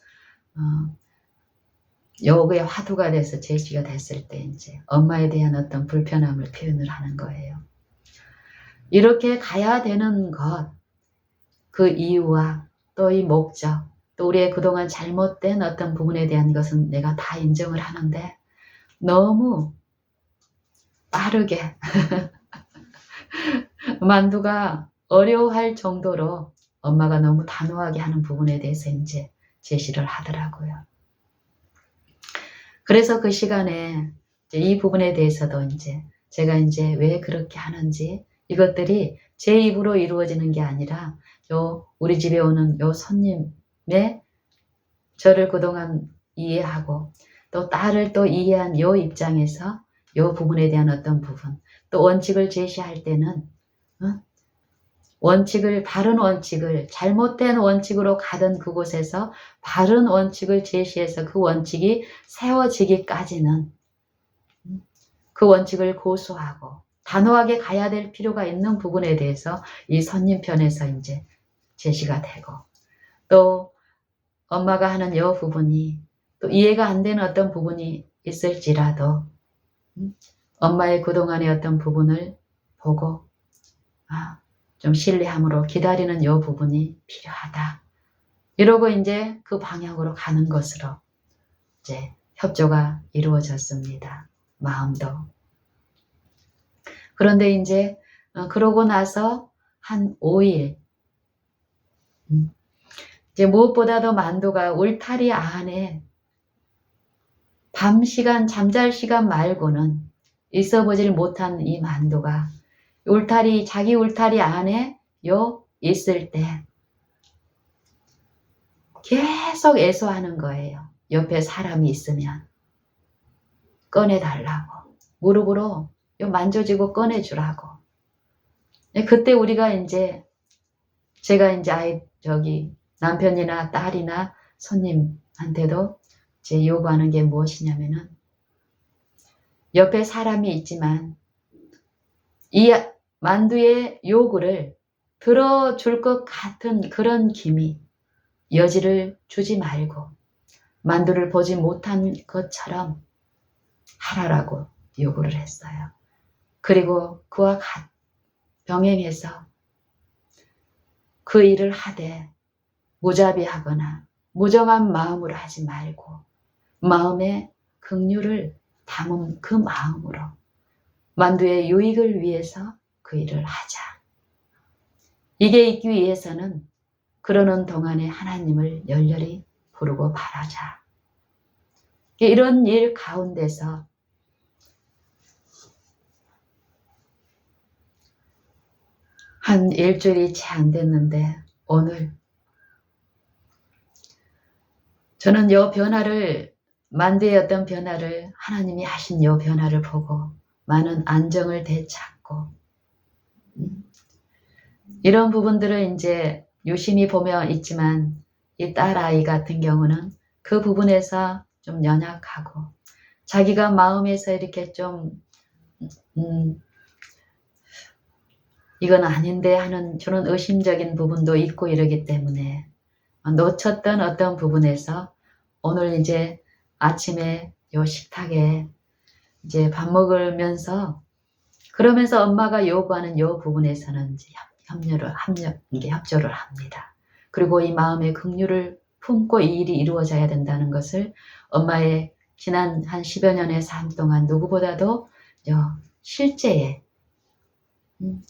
요거에 화두가 돼서 제시가 됐을 때 이제 엄마에 대한 어떤 불편함을 표현을 하는 거예요. 이렇게 가야 되는 것, 그 이유와 또 이 목적, 또 우리의 그동안 잘못된 어떤 부분에 대한 것은 내가 다 인정을 하는데 너무 빠르게 만두가 어려워할 정도로 엄마가 너무 단호하게 하는 부분에 대해서 이제 제시를 하더라고요. 그래서 그 시간에 이제 이 부분에 대해서도 이제 제가 이제 왜 그렇게 하는지 이것들이 제 입으로 이루어지는 게 아니라 우리 집에 오는 요 손님의 저를 그동안 이해하고 또 딸을 또 이해한 요 입장에서 요 부분에 대한 어떤 부분 또 원칙을 제시할 때는 바른 원칙을 잘못된 원칙으로 가던 그곳에서 바른 원칙을 제시해서 그 원칙이 세워지기까지는 그 원칙을 고수하고 단호하게 가야 될 필요가 있는 부분에 대해서 이 손님 편에서 이제 제시가 되고 또 엄마가 하는 이 부분이 또 이해가 안 되는 어떤 부분이 있을지라도 엄마의 그동안의 어떤 부분을 보고 좀 신뢰함으로 기다리는 이 부분이 필요하다. 이러고 이제 그 방향으로 가는 것으로 이제 협조가 이루어졌습니다. 마음도. 그런데 이제 그러고 나서 한 5일 이제 무엇보다도 만두가 울타리 안에 밤 시간 잠잘 시간 말고는 있어보질 못한 이 만두가 자기 울타리 안에 있을 때 계속 애소하는 거예요. 옆에 사람이 있으면 꺼내달라고 무릎으로 만져주고 꺼내주라고. 그때 우리가 제가 남편이나 딸이나 손님한테도 제 요구하는 게 무엇이냐면은 옆에 사람이 있지만 이 만두의 요구를 들어줄 것 같은 그런 기미, 여지를 주지 말고 만두를 보지 못한 것처럼 하라라고 요구를 했어요. 그리고 그와 병행해서 그 일을 하되 무자비하거나 무정한 마음으로 하지 말고 마음에 긍휼을 담은 그 마음으로 만두의 유익을 위해서 그 일을 하자. 이게 있기 위해서는 그러는 동안에 하나님을 열렬히 부르고 바라자. 이런 일 가운데서 한 일주일이 채 안 됐는데 오늘 저는 만두의 어떤 변화를 하나님이 하신 변화를 보고 많은 안정을 되찾고 이런 부분들을 유심히 보며 있지만 이 딸아이 같은 경우는 그 부분에서 좀 연약하고 자기가 마음에서 이렇게 좀 이건 아닌데 하는 저는 의심적인 부분도 있고 이러기 때문에 놓쳤던 어떤 부분에서 오늘 아침에 식탁에 밥 먹으면서 그러면서 엄마가 요구하는 부분에서는 협조를 합니다. 그리고 이 마음의 긍휼을 품고 이 일이 이루어져야 된다는 것을 엄마의 지난 한 10여 년의 삶 동안 누구보다도 실제에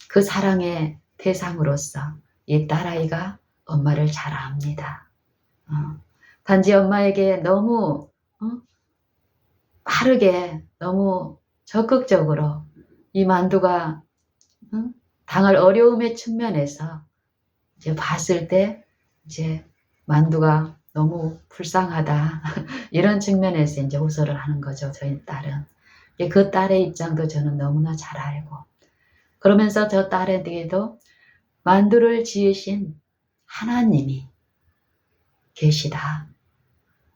그 사랑의 대상으로서 이 딸아이가 엄마를 잘 압니다. 단지 엄마에게 너무 빠르게 너무 적극적으로 이 만두가 당할 어려움의 측면에서 봤을 때 만두가 너무 불쌍하다 이런 측면에서 호소를 하는 거죠. 저희 딸은. 그 딸의 입장도 저는 너무나 잘 알고 그러면서 저 딸에게도 만두를 지으신 하나님이 계시다.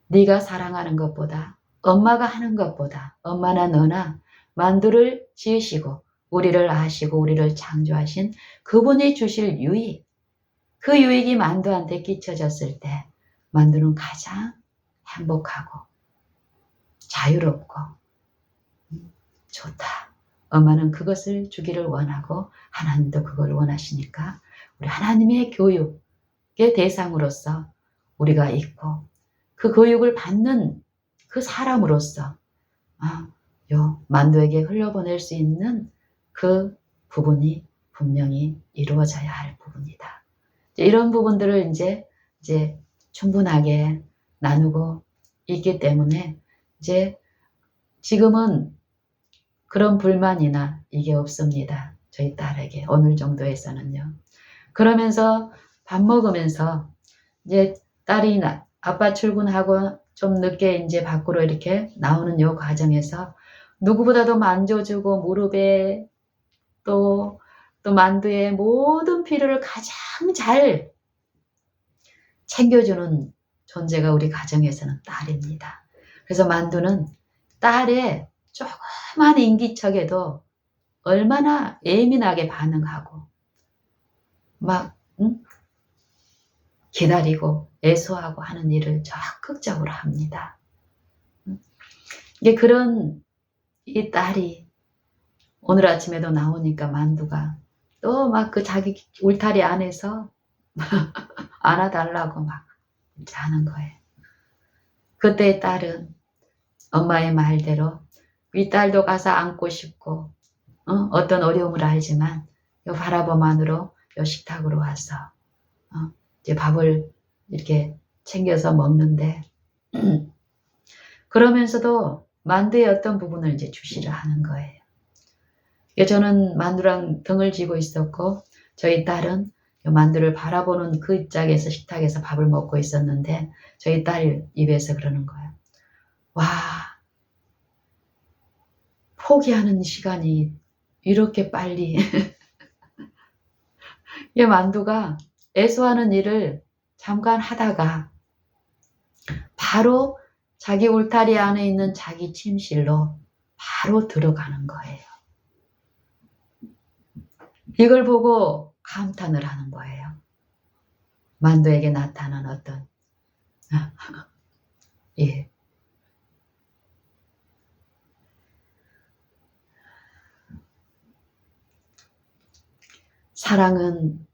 네가 사랑하는 것보다 엄마가 하는 것보다 엄마나 너나 만두를 지으시고 우리를 아시고 우리를 창조하신 그분이 주실 유익, 그 유익이 만두한테 끼쳐졌을 때 만두는 가장 행복하고 자유롭고 좋다. 엄마는 그것을 주기를 원하고 하나님도 그걸 원하시니까 우리 하나님의 교육의 대상으로서 우리가 있고 그 교육을 받는 그 사람으로서 만두에게 흘려보낼 수 있는 그 부분이 분명히 이루어져야 할 부분이다. 이런 부분들을 이제 충분하게 나누고 있기 때문에 지금은 그런 불만이나 이게 없습니다. 저희 딸에게 어느 정도에서는요. 그러면서 밥 먹으면서 딸이 아빠 출근하고 좀 늦게 밖으로 이렇게 나오는 과정에서 누구보다도 만져주고 무릎에 또 만두의 모든 필요를 가장 잘 챙겨주는 존재가 우리 가정에서는 딸입니다. 그래서 만두는 딸의 조그만 인기척에도 얼마나 예민하게 반응하고 기다리고 애소하고 하는 일을 적극적으로 합니다. 그런 이 딸이 오늘 아침에도 나오니까 만두가 또 그 자기 울타리 안에서 안아달라고 하는 거예요. 그때 딸은 엄마의 말대로 윗딸도 가서 안고 싶고 어떤 어려움을 알지만 요 바라봄만으로 요 식탁으로 와서 이제 밥을 이렇게 챙겨서 먹는데 그러면서도 만두의 어떤 부분을 이제 주시를 하는 거예요. 저는 만두랑 등을 쥐고 있었고 저희 딸은 만두를 바라보는 그 입장에서 식탁에서 밥을 먹고 있었는데 저희 딸 입에서 그러는 거예요. 와, 포기하는 시간이 이렇게 빨리. 이 만두가 애소하는 일을 잠깐 하다가 바로 자기 울타리 안에 있는 자기 침실로 바로 들어가는 거예요. 이걸 보고 감탄을 하는 거예요. 만두에게 나타난 어떤 예. 사랑은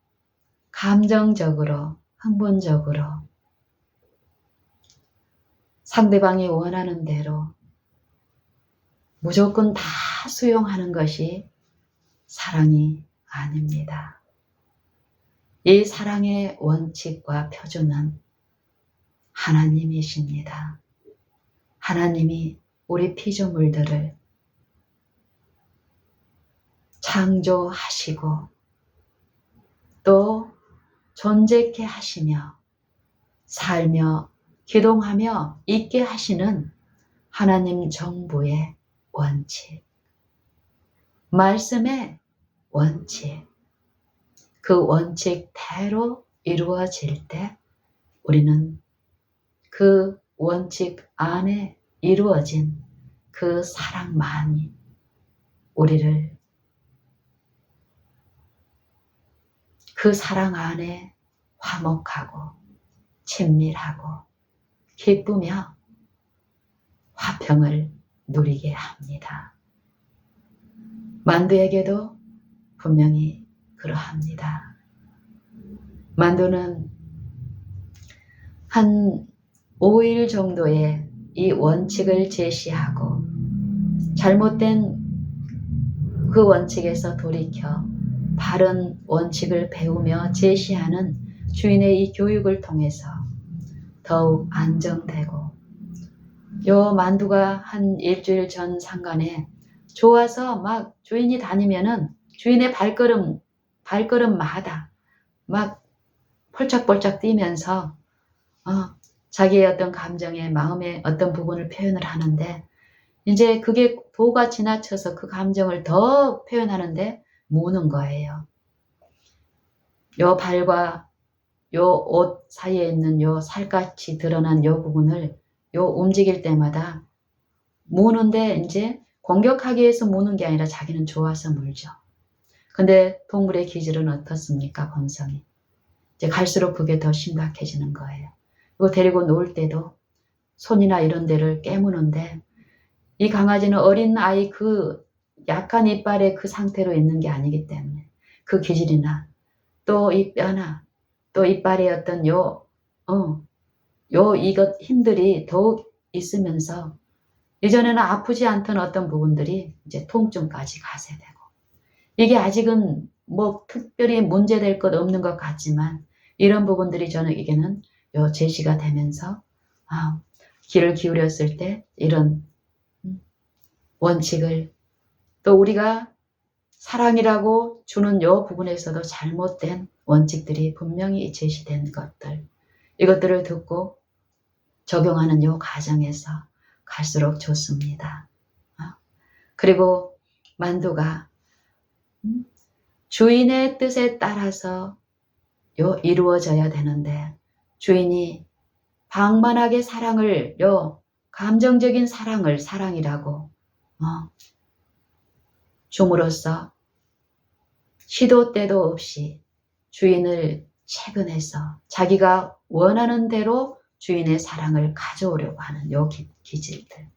감정적으로, 흥분적으로 상대방이 원하는 대로 무조건 다 수용하는 것이 사랑이 아닙니다. 이 사랑의 원칙과 표준은 하나님이십니다. 하나님이 우리 피조물들을 창조하시고 또 존재케 하시며 살며 기동하며 있게 하시는 하나님 정부의 원칙, 말씀의 원칙, 그 원칙대로 이루어질 때 우리는 그 원칙 안에 이루어진 그 사랑만이 우리를 그 사랑 안에 화목하고 친밀하고 기쁘며 화평을 누리게 합니다. 만두에게도 분명히 그러합니다. 만두는 한 5일 정도의 이 원칙을 제시하고 잘못된 그 원칙에서 돌이켜 바른 원칙을 배우며 제시하는 주인의 이 교육을 통해서 더욱 안정되고 요 만두가 한 일주일 전 상간에 좋아서 막 주인이 다니면은 주인의 발걸음마다 막 펄짝펄짝 뛰면서 자기의 어떤 감정의 마음의 어떤 부분을 표현을 하는데 이제 그게 도가 지나쳐서 그 감정을 더 표현하는데 무는 거예요. 요 발과 요 옷 사이에 있는 요 살같이 드러난 요 부분을 요 움직일 때마다 무는데 이제 공격하기 위해서 무는 게 아니라 자기는 좋아서 물죠. 근데 동물의 기질은 어떻습니까? 본성이. 이제 갈수록 그게 더 심각해지는 거예요. 그리고 데리고 놀 때도 손이나 이런 데를 깨무는데 이 강아지는 어린 아이 그 약한 이빨의 그 상태로 있는 게 아니기 때문에 그 기질이나 또 이 뼈나 또 이빨의 어떤 이것 힘들이 더욱 있으면서 이전에는 아프지 않던 어떤 부분들이 이제 통증까지 가세되고 이게 아직은 뭐 특별히 문제될 것 없는 것 같지만 이런 부분들이 저에게는 제시가 되면서 귀를 기울였을 때 이런 원칙을 또 우리가 사랑이라고 주는 요 부분에서도 잘못된 원칙들이 분명히 제시된 것들 이것들을 듣고 적용하는 요 과정에서 갈수록 좋습니다. 그리고 만두가 주인의 뜻에 따라서 이루어져야 되는데 주인이 방만하게 사랑을 감정적인 사랑이라고 줌으로써 시도 때도 없이 주인을 채근해서 자기가 원하는 대로 주인의 사랑을 가져오려고 하는 요 기질들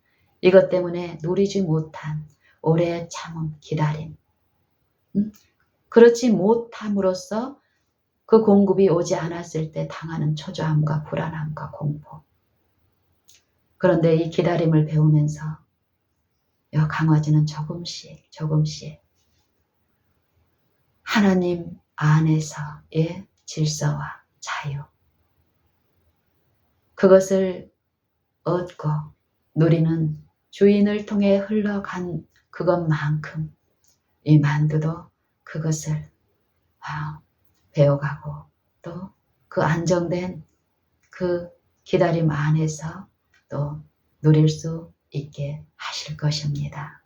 이것 때문에 누리지 못한 오래 참음 기다림 그렇지 못함으로써 그 공급이 오지 않았을 때 당하는 초조함과 불안함과 공포 그런데 이 기다림을 배우면서 강화지는 조금씩 하나님 안에서의 질서와 자유, 그것을 얻고 누리는 주인을 통해 흘러간 그것만큼 이 만두도 그것을 배워가고 또 그 안정된 그 기다림 안에서 또 누릴 수 있게 하실 것입니다.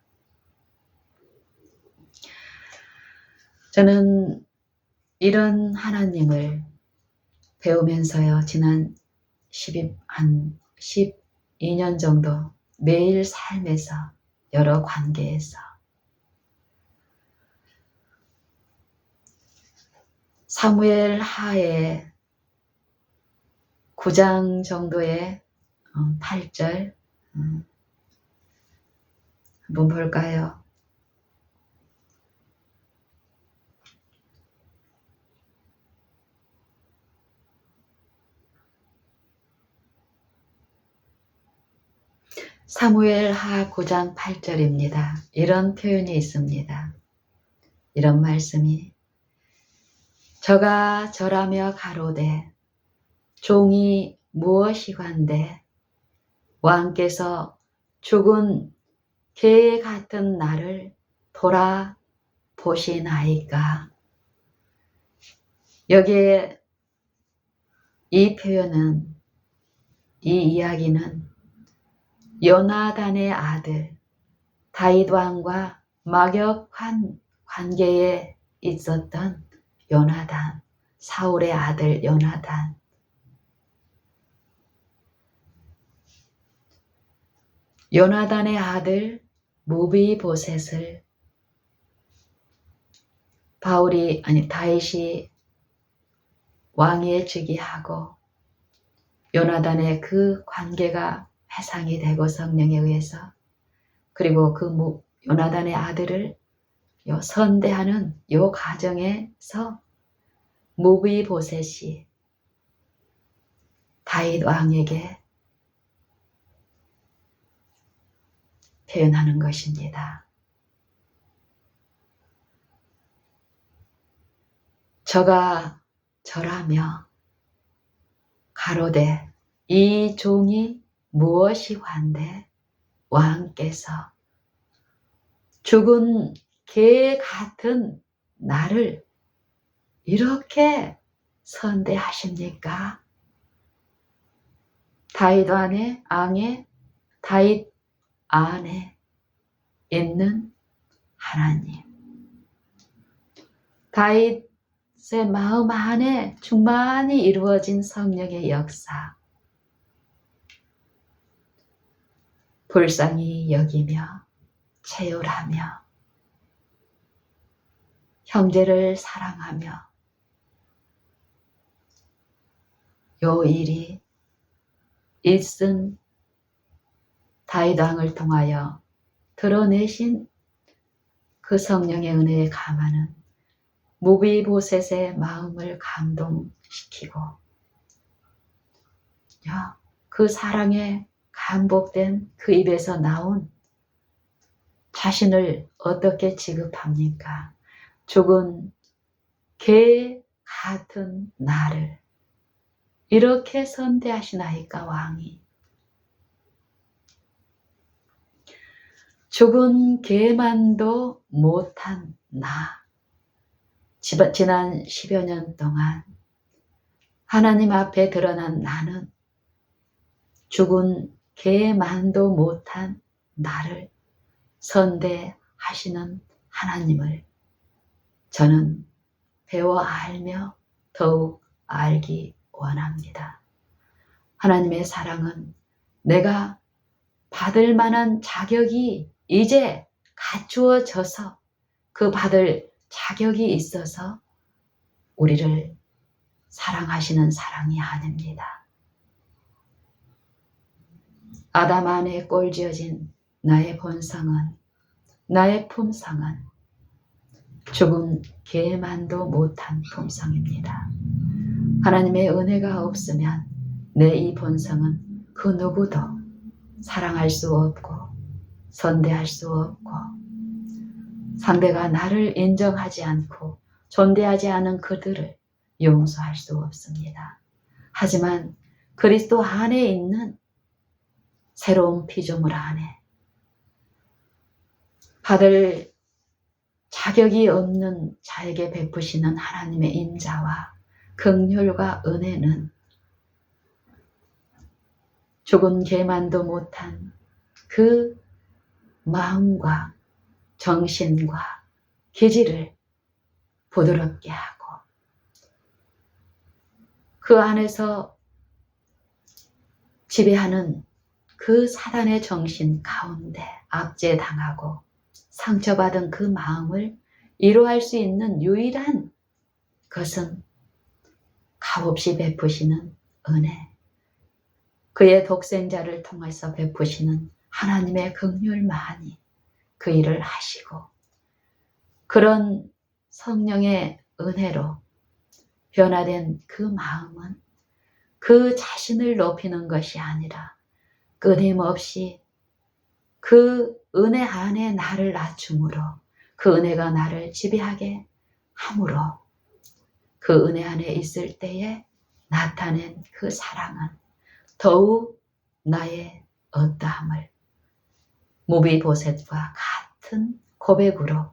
저는 이런 하나님을 배우면서요, 지난 12년 정도 매일 삶에서 여러 관계에서 사무엘 하에 9장 정도의 8절 한번 볼까요? 사무엘 하 9장 8절입니다. 이런 표현이 있습니다. 이런 말씀이 저가 절하며 가로되 종이 무엇이간데 왕께서 죽은 개 같은 나를 돌아보시나이까. 여기에 이 표현은, 이 이야기는 요나단의 아들 다윗 왕과 막역한 관계에 있었던 요나단, 사울의 아들 요나단, 요나단의 아들 무비보셋을 다윗이 왕위에 즉위하고 요나단의 그 관계가 회상이 되고 성령에 의해서, 그리고 그 요나단의 아들을 선대하는 요 과정에서 무비보셋이 다윗 왕에게 표현하는 것입니다. 저가 절하며 가로되 이 종이 무엇이간데 왕께서 죽은 개 같은 나를 이렇게 선대하십니까? 다윗 안에 있는 하나님, 다윗의 마음 안에 충만히 이루어진 성령의 역사, 불쌍히 여기며 체휼하며 형제를 사랑하며 요 일이 있은 다윗 왕을 통하여 드러내신 그 성령의 은혜에 감하는 무비보셋의 마음을 감동시키고 그 사랑에 감복된 그 입에서 나온 자신을 어떻게 지급합니까? 죽은 개 같은 나를 이렇게 선대하시나이까 왕이. 죽은 개만도 못한 나. 지난 10여 년 동안 하나님 앞에 드러난 나는 죽은 개만도 못한 나를 선대하시는 하나님을 저는 배워 알며 더욱 알기 원합니다. 하나님의 사랑은 내가 받을 만한 자격이 이제 갖추어져서 그 받을 자격이 있어서 우리를 사랑하시는 사랑이 아닙니다. 아담 안에 꼴지어진 나의 본성은, 나의 품성은 죽은 개만도 못한 품성입니다. 하나님의 은혜가 없으면 내 이 본성은 그 누구도 사랑할 수 없고 선대할 수 없고 상대가 나를 인정하지 않고 존대하지 않은 그들을 용서할 수 없습니다. 하지만 그리스도 안에 있는 새로운 피조물 안에 받을 자격이 없는 자에게 베푸시는 하나님의 인자와 긍휼과 은혜는 죽은 개만도 못한 그 마음과 정신과 기질을 부드럽게 하고 그 안에서 지배하는 그 사단의 정신 가운데 압제당하고 상처받은 그 마음을 위로할 수 있는 유일한 것은 값없이 베푸시는 은혜, 그의 독생자를 통해서 베푸시는 하나님의 긍휼만이 그 일을 하시고 그런 성령의 은혜로 변화된 그 마음은 그 자신을 높이는 것이 아니라 끊임없이 그 은혜 안에 나를 낮춤으로 그 은혜가 나를 지배하게 함으로 그 은혜 안에 있을 때에 나타낸 그 사랑은 더욱 나의 어떠함을 무비보셋과 같은 고백으로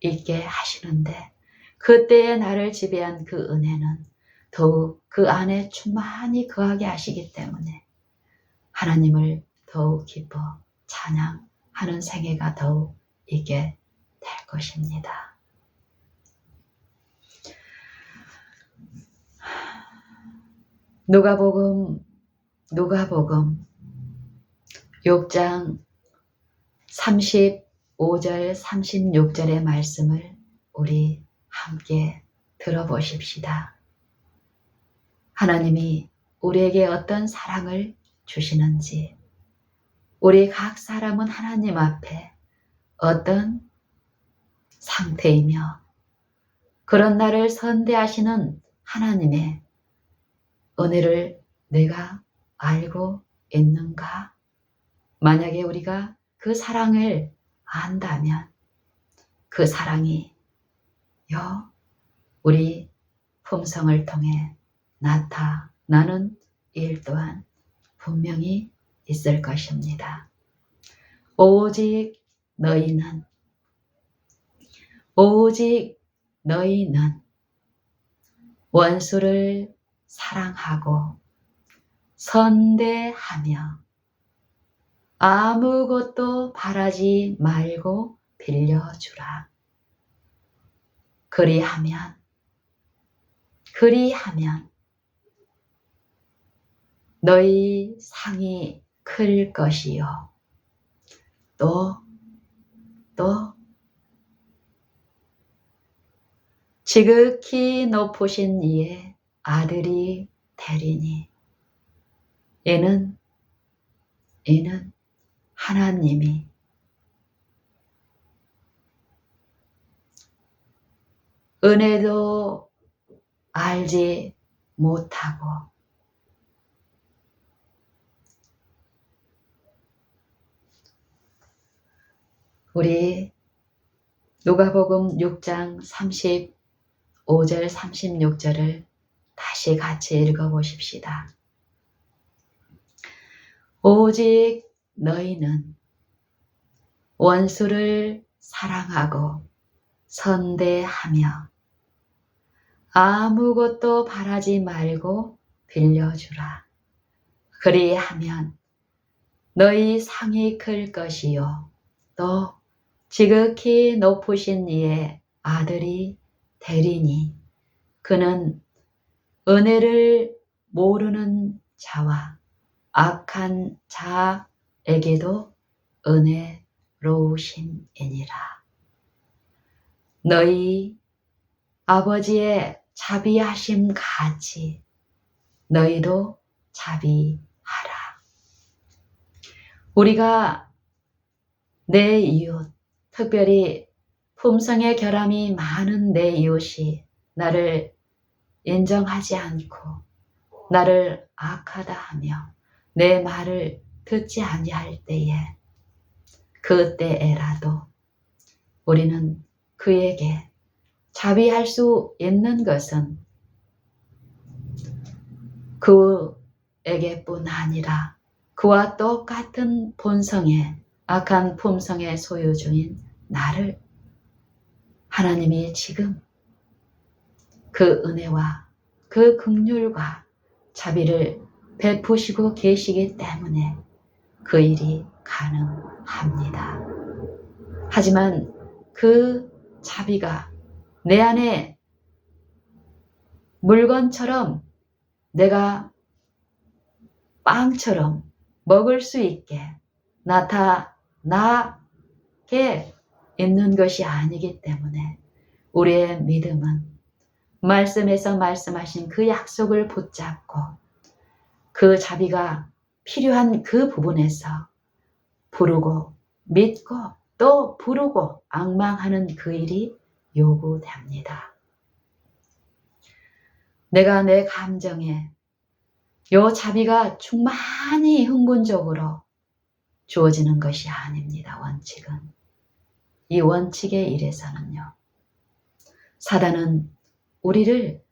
있게 하시는데 그때에 나를 지배한 그 은혜는 더욱 그 안에 충만히 거하게 하시기 때문에 하나님을 더욱 기뻐 찬양하는 생애가 더욱 있게 될 것입니다. 누가복음 6장 35절 36절의 말씀을 우리 함께 들어보십시다. 하나님이 우리에게 어떤 사랑을 주시는지, 우리 각 사람은 하나님 앞에 어떤 상태이며 그런 나를 선대하시는 하나님의 은혜를 내가 알고 있는가? 만약에 우리가 그 사랑을 안다면 그 사랑이 우리 품성을 통해 나타나는 일 또한 분명히 있을 것입니다. 오직 너희는 원수를 사랑하고 선대하며 아무것도 바라지 말고 빌려주라. 그리하면 너희 상이 클 것이요. 또 지극히 높으신 이의 아들이 되리니 이는 하나님이 은혜도 알지 못하고 우리 누가복음 6장 35절 36절을 다시 같이 읽어보십시다. 오직 너희는 원수를 사랑하고 선대하며 아무것도 바라지 말고 빌려주라. 그리하면 너희 상이 클 것이요. 또 지극히 높으신 이의 아들이 되리니 그는 은혜를 모르는 자와 악한 자에게도 은혜로우심이니라. 너희 아버지의 자비하심 같이 너희도 자비하라. 우리가 내 이웃, 특별히 품성의 결함이 많은 내 이웃이 나를 인정하지 않고 나를 악하다 하며 내 말을 듣지 아니할 때에 그때에라도 우리는 그에게 자비할 수 있는 것은 그에게뿐 아니라 그와 똑같은 본성의 악한 품성의 소유주인 나를 하나님이 지금 그 은혜와 그 긍휼과 자비를 베푸시고 계시기 때문에 그 일이 가능합니다. 하지만 그 자비가 내 안에 물건처럼 내가 빵처럼 먹을 수 있게 나타나게 있는 것이 아니기 때문에 우리의 믿음은 말씀에서 말씀하신 그 약속을 붙잡고 그 자비가 필요한 그 부분에서 부르고 믿고 또 부르고 앙망하는 그 일이 요구됩니다. 내가 내 감정에 요 자비가 충만히 흥분적으로 주어지는 것이 아닙니다. 원칙은. 이 원칙의 일에서는요. 사단은 우리를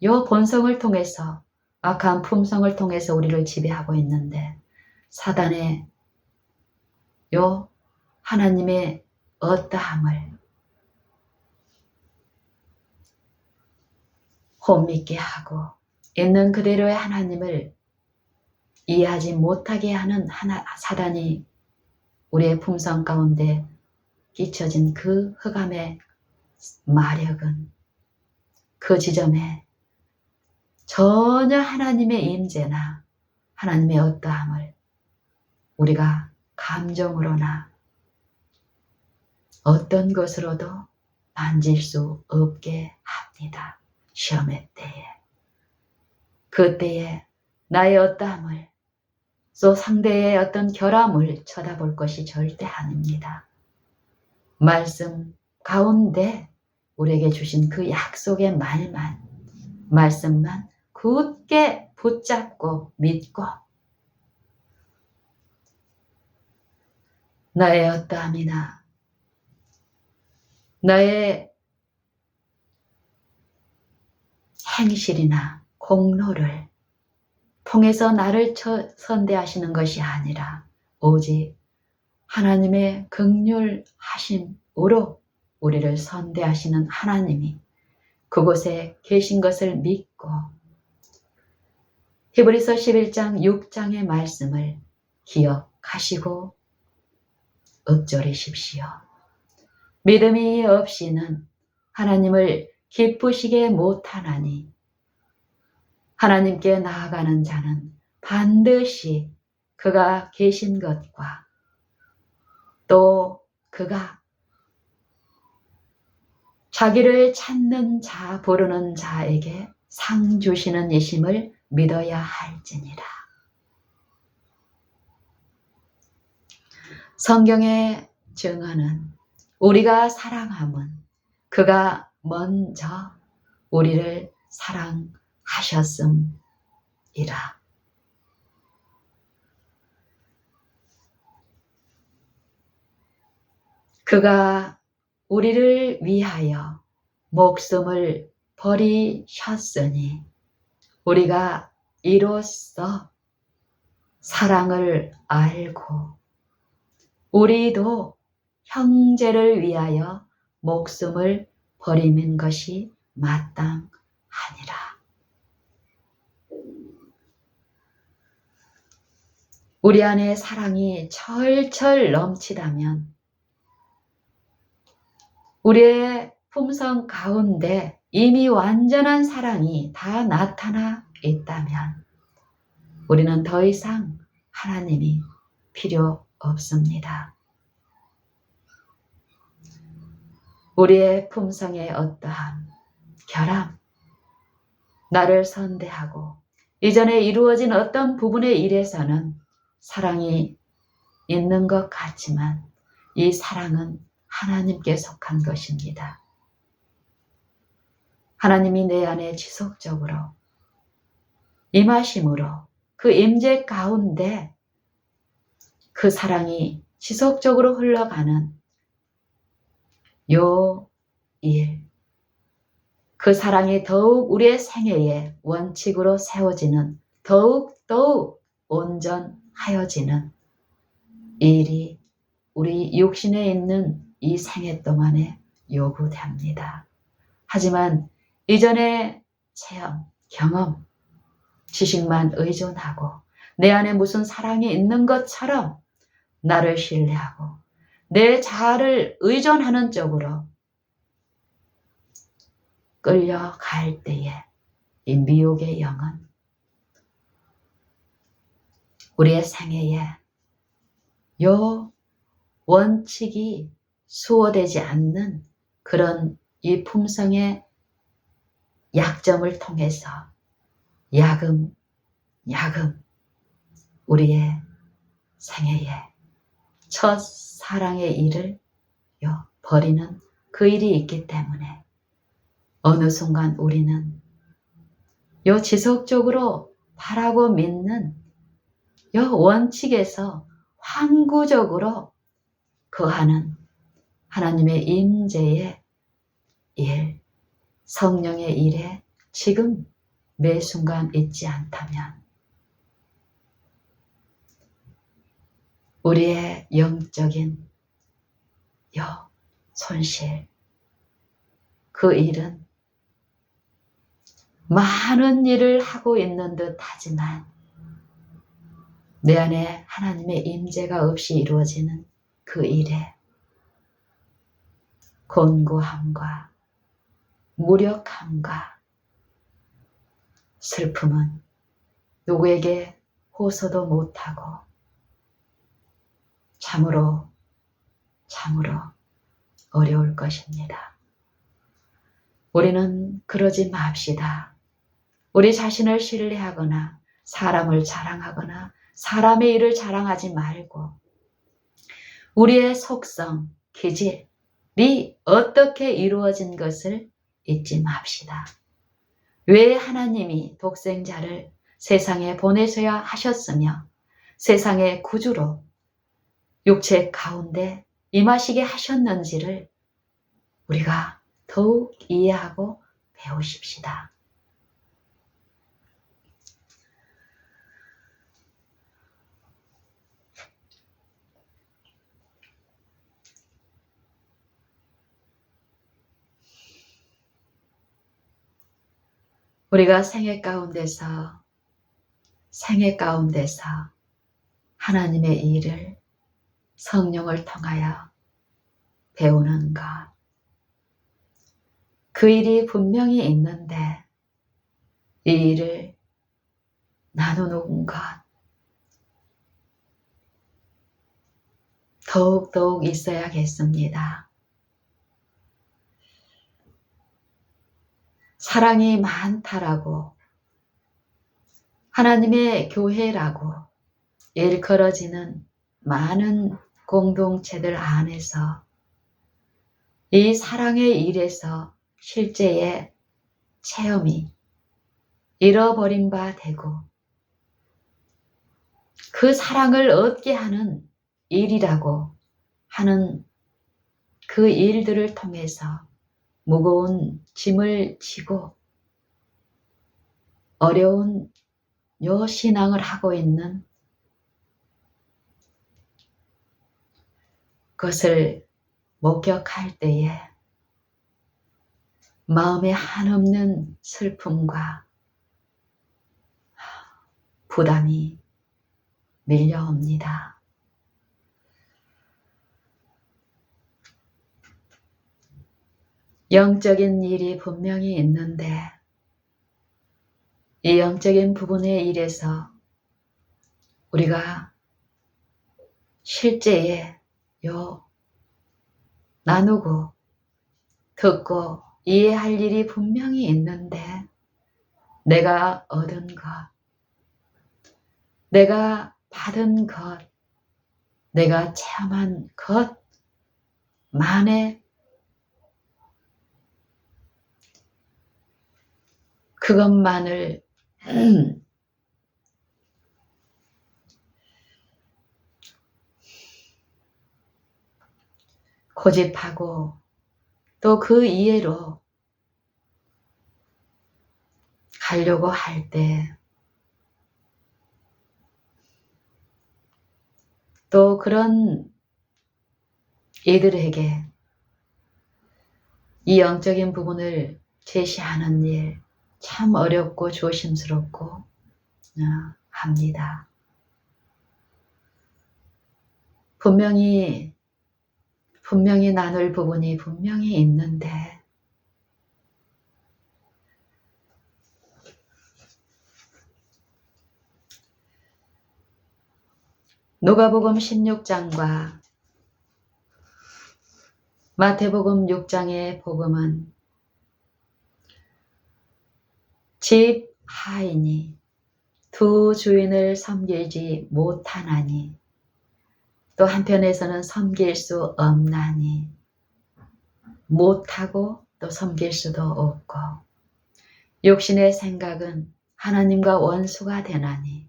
요 본성을 통해서 악한 품성을 통해서 우리를 지배하고 있는데 사단의 요 하나님의 어떠함을 못 믿게 하고 있는 그대로의 하나님을 이해하지 못하게 하는 사단이 우리의 품성 가운데 끼쳐진 그 흑암의 마력은 그 지점에 전혀 하나님의 임재나 하나님의 어떠함을 우리가 감정으로나 어떤 것으로도 만질 수 없게 합니다. 시험의 때에. 그때에 나의 어떠함을 또 상대의 어떤 결함을 쳐다볼 것이 절대 아닙니다. 말씀 가운데 우리에게 주신 그 약속의 말씀만 굳게 붙잡고 믿고 나의 어떠함이나 나의 행실이나 공로를 통해서 나를 선대하시는 것이 아니라 오직 하나님의 긍휼하심으로 우리를 선대하시는 하나님이 그곳에 계신 것을 믿고 히브리서 11장 6장의 말씀을 기억하시고 읊조리십시오. 믿음이 없이는 하나님을 기쁘시게 못하나니 하나님께 나아가는 자는 반드시 그가 계신 것과 또 그가 자기를 찾는 자, 부르는 자에게 상 주시는 이심을 믿어야 할지니라. 성경의 증언은 우리가 사랑함은 그가 먼저 우리를 사랑하셨음이라. 그가 우리를 위하여 목숨을 버리셨으니 우리가 이로써 사랑을 알고 우리도 형제를 위하여 목숨을 버리는 것이 마땅하니라. 우리 안에 사랑이 철철 넘치다면 우리의 품성 가운데 이미 완전한 사랑이 다 나타나 있다면 우리는 더 이상 하나님이 필요 없습니다. 우리의 품성의 어떠한 결함, 나를 선대하고 이전에 이루어진 어떤 부분의 일에서는 사랑이 있는 것 같지만 이 사랑은 하나님께 속한 것입니다. 하나님이 내 안에 지속적으로 임하심으로 그 임재 가운데 그 사랑이 지속적으로 흘러가는 요 일, 그 사랑이 더욱 우리의 생애의 원칙으로 세워지는, 더욱 온전하여지는 일이 우리 육신에 있는 이 생애 동안에 요구됩니다. 하지만 이전의 체험, 경험, 지식만 의존하고 내 안에 무슨 사랑이 있는 것처럼 나를 신뢰하고 내 자아를 의존하는 쪽으로 끌려갈 때에 이 미혹의 영은 우리의 생애에 요 원칙이 수호되지 않는 그런 이 품성의 약점을 통해서 야금 우리의 생애에 첫 사랑의 일을 버리는 그 일이 있기 때문에 어느 순간 우리는 지속적으로 바라고 믿는 원칙에서 항구적으로 거하는 하나님의 임재의 일, 성령의 일에 지금 매 순간 있지 않다면 우리의 영적인 손실, 그 일은 많은 일을 하고 있는 듯 하지만 내 안에 하나님의 임재가 없이 이루어지는 그 일에 곤고함과 무력함과 슬픔은 누구에게 호소도 못하고 참으로 어려울 것입니다. 우리는 그러지 맙시다. 우리 자신을 신뢰하거나 사람을 자랑하거나 사람의 일을 자랑하지 말고 우리의 속성, 기질이 어떻게 이루어진 것을 잊지 맙시다. 왜 하나님이 독생자를 세상에 보내셔야 하셨으며 세상의 구주로 육체 가운데 임하시게 하셨는지를 우리가 더욱 이해하고 배우십시다. 우리가 생애 가운데서 하나님의 일을 성령을 통하여 배우는 것, 그 일이 분명히 있는데 이 일을 나누는 것 더욱 있어야겠습니다. 사랑이 많다라고 하나님의 교회라고 일컬어지는 많은 공동체들 안에서 이 사랑의 일에서 실제의 체험이 잃어버린 바 되고 그 사랑을 얻게 하는 일이라고 하는 그 일들을 통해서 무거운 짐을 지고 어려운 신앙을 하고 있는 것을 목격할 때에 마음에 한없는 슬픔과 부담이 밀려옵니다. 영적인 일이 분명히 있는데 이 영적인 부분의 일에서 우리가 실제에 나누고 듣고 이해할 일이 분명히 있는데 내가 얻은 것, 내가 받은 것, 내가 체험한 것만에 그것만을 고집하고 또 그 이해로 가려고 할 때 또 그런 이들에게 이 영적인 부분을 제시하는 일 참 어렵고 조심스럽고 합니다. 분명히 나눌 부분이 분명히 있는데 누가복음 16장과 마태복음 6장의 복음은 집 하인이 두 주인을 섬기지 못하나니 또 한편에서는 섬길 수 없나니 못하고 또 섬길 수도 없고 육신의 생각은 하나님과 원수가 되나니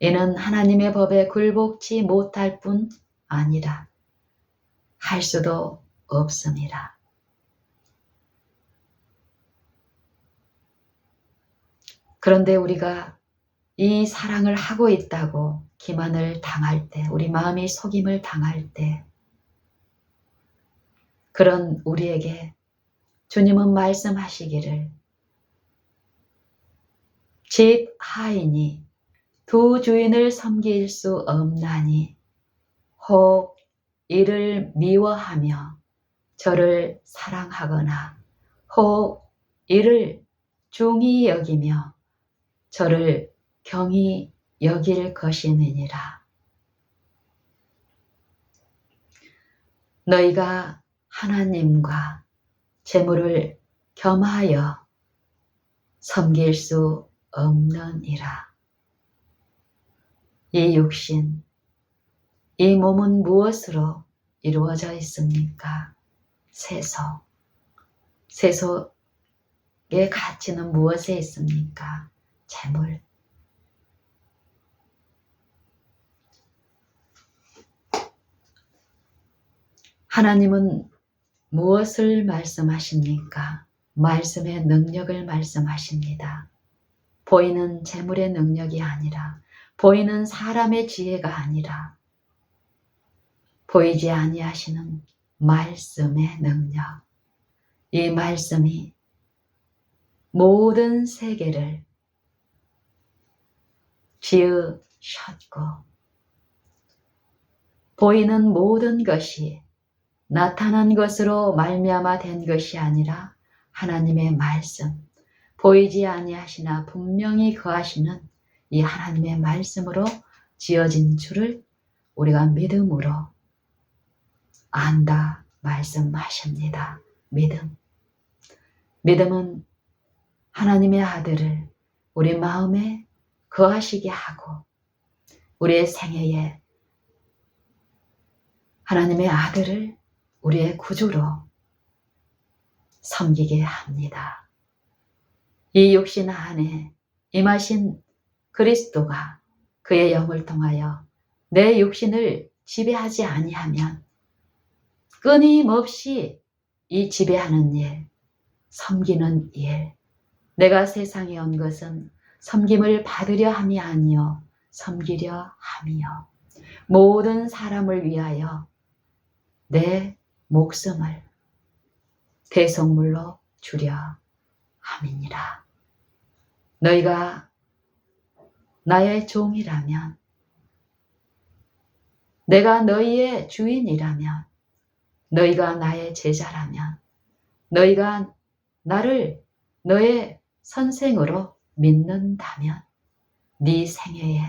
이는 하나님의 법에 굴복지 못할 뿐 아니라 할 수도 없습니다. 그런데 우리가 이 사랑을 하고 있다고 기만을 당할 때, 우리 마음이 속임을 당할 때 그런 우리에게 주님은 말씀하시기를 집 하인이 두 주인을 섬길 수 없나니 혹 이를 미워하며 저를 사랑하거나 혹 이를 중히 여기며 저를 경히 여길 것임이니라. 너희가 하나님과 재물을 겸하여 섬길 수 없느니라. 이 육신, 이 몸은 무엇으로 이루어져 있습니까? 세속. 세속의 가치는 무엇에 있습니까? 재물. 하나님은 무엇을 말씀하십니까? 말씀의 능력을 말씀하십니다. 보이는 재물의 능력이 아니라, 보이는 사람의 지혜가 아니라 보이지 아니하시는 말씀의 능력. 이 말씀이 모든 세계를 지으셨고 보이는 모든 것이 나타난 것으로 말미암아 된 것이 아니라 하나님의 말씀, 보이지 아니하시나 분명히 거하시는 이 하나님의 말씀으로 지어진 줄을 우리가 믿음으로 안다 말씀하십니다. 믿음은 하나님의 아들을 우리 마음에 거하시게 하고 우리의 생애에 하나님의 아들을 우리의 구주로 섬기게 합니다. 이 육신 안에 임하신 그리스도가 그의 영을 통하여 내 육신을 지배하지 아니하면 끊임없이 이 지배하는 일, 섬기는 일, 내가 세상에 온 것은 섬김을 받으려 함이 아니요 섬기려 함이요 모든 사람을 위하여 내 목숨을 대속물로 주려 함이니라. 너희가 나의 종이라면, 내가 너희의 주인이라면, 너희가 나의 제자라면, 너희가 나를 너의 선생으로 믿는다면 네 생애의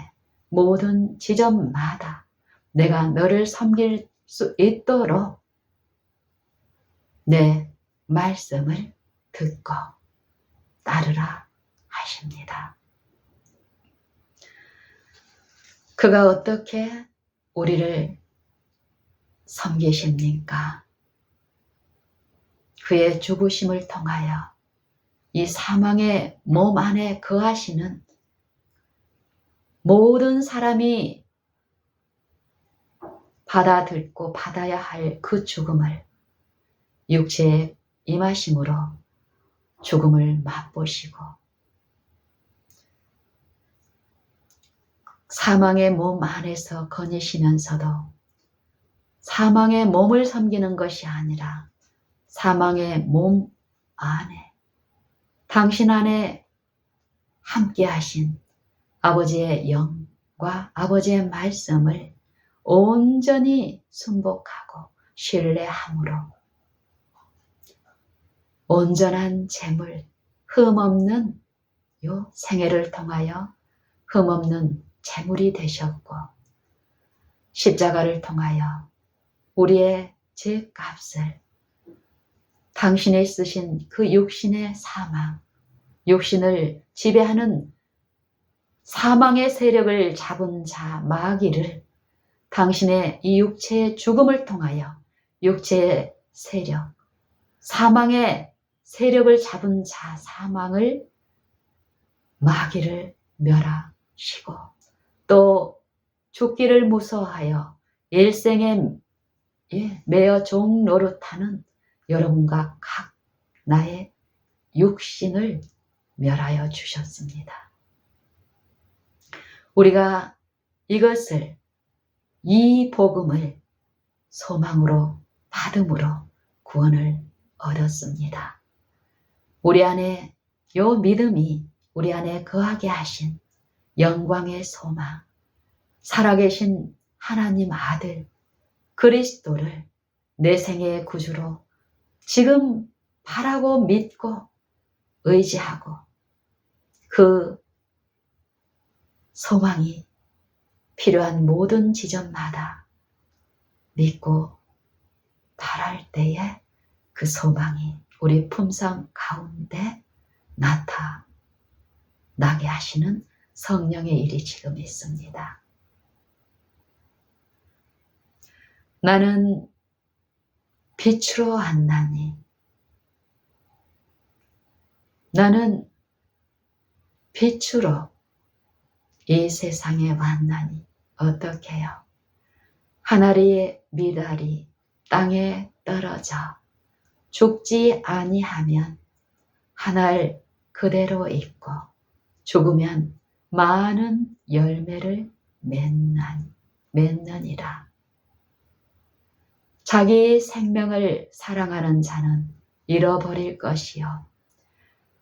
모든 지점마다 내가 너를 섬길 수 있도록 내 말씀을 듣고 따르라 하십니다. 그가 어떻게 우리를 섬기십니까? 그의 죽으심을 통하여 이 사망의 몸 안에 거하시는 모든 사람이 받아들고 받아야 할 그 죽음을 육체에 임하심으로 죽음을 맛보시고 사망의 몸 안에서 거니시면서도 사망의 몸을 섬기는 것이 아니라 사망의 몸 안에 당신 안에 함께 하신 아버지의 영과 아버지의 말씀을 온전히 순복하고 신뢰함으로 온전한 재물, 흠없는 요 생애를 통하여 흠없는 재물이 되셨고 십자가를 통하여 우리의 죄값을 당신이 쓰신 그 육신의 사망, 육신을 지배하는 사망의 세력을 잡은 자 마귀를 당신의 이 육체의 죽음을 통하여 육체의 세력, 사망의 세력을 잡은 자 사망을 마귀를 멸하시고 또 죽기를 무서워하여 일생에 매어 종 노릇하는 여러분과 각 나의 육신을 멸하여 주셨습니다. 우리가 이것을 이 복음을 소망으로 받음으로 구원을 얻었습니다. 우리 안에 요 믿음이 우리 안에 거하게 하신 영광의 소망, 살아계신 하나님 아들 그리스도를 내 생애의 구주로 지금 바라고 믿고 의지하고 그 소망이 필요한 모든 지점마다 믿고 바랄 때에 그 소망이 우리 품성 가운데 나타나게 하시는 성령의 일이 지금 있습니다. 나는 빛으로 왔나니 나는 빛으로 이 세상에 왔나니 어떻게 해요? 하늘의 미달이 땅에 떨어져 죽지 아니하면 하늘 그대로 있고 죽으면 많은 열매를 맺느니라. 자기 생명을 사랑하는 자는 잃어버릴 것이요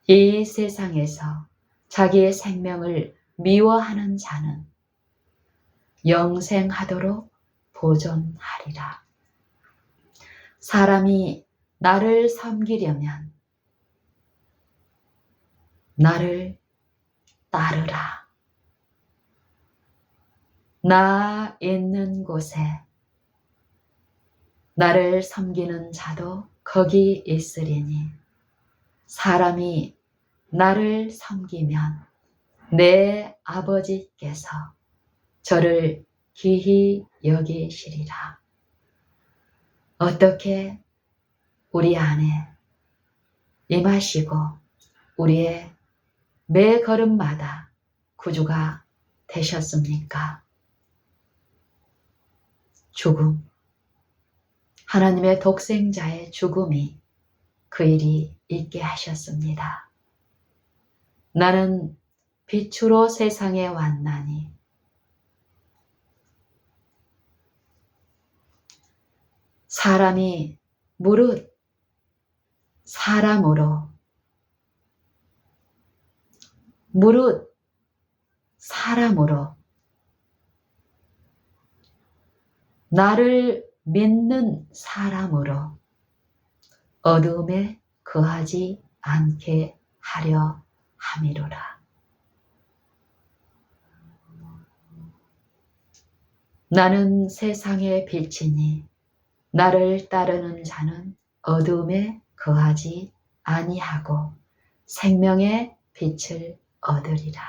이 세상에서 자기의 생명을 미워하는 자는 영생하도록 보존하리라. 사람이 나를 섬기려면 나를 따르라. 나 있는 곳에 나를 섬기는 자도 거기 있으리니 사람이 나를 섬기면 내 아버지께서 저를 기히 여기시리라. 어떻게 우리 안에 임하시고 우리의 매 걸음마다 구주가 되셨습니까? 죽음, 하나님의 독생자의 죽음이 그 일이 있게 하셨습니다. 나는 빛으로 세상에 왔나니 사람이 무릇 사람으로 나를 믿는 사람으로 어둠에 거하지 않게 하려 함이로라. 나는 세상의 빛이니 나를 따르는 자는 어둠에 거하지 아니하고 생명의 빛을 얻으리라.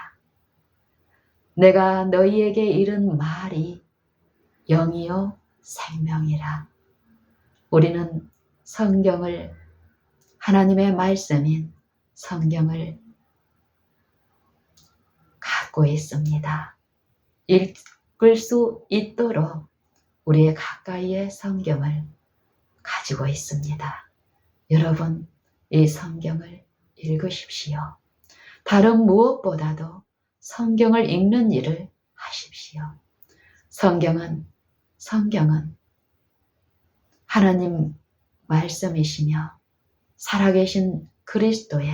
내가 너희에게 이른 말이 영이요 생명이라. 우리는 성경을 하나님의 말씀인 성경을 갖고 있습니다. 읽을 수 있도록 우리의 가까이에 성경을 가지고 있습니다. 여러분, 이 성경을 읽으십시오. 다른 무엇보다도 성경을 읽는 일을 하십시오. 성경은 하나님 말씀이시며 살아계신 그리스도의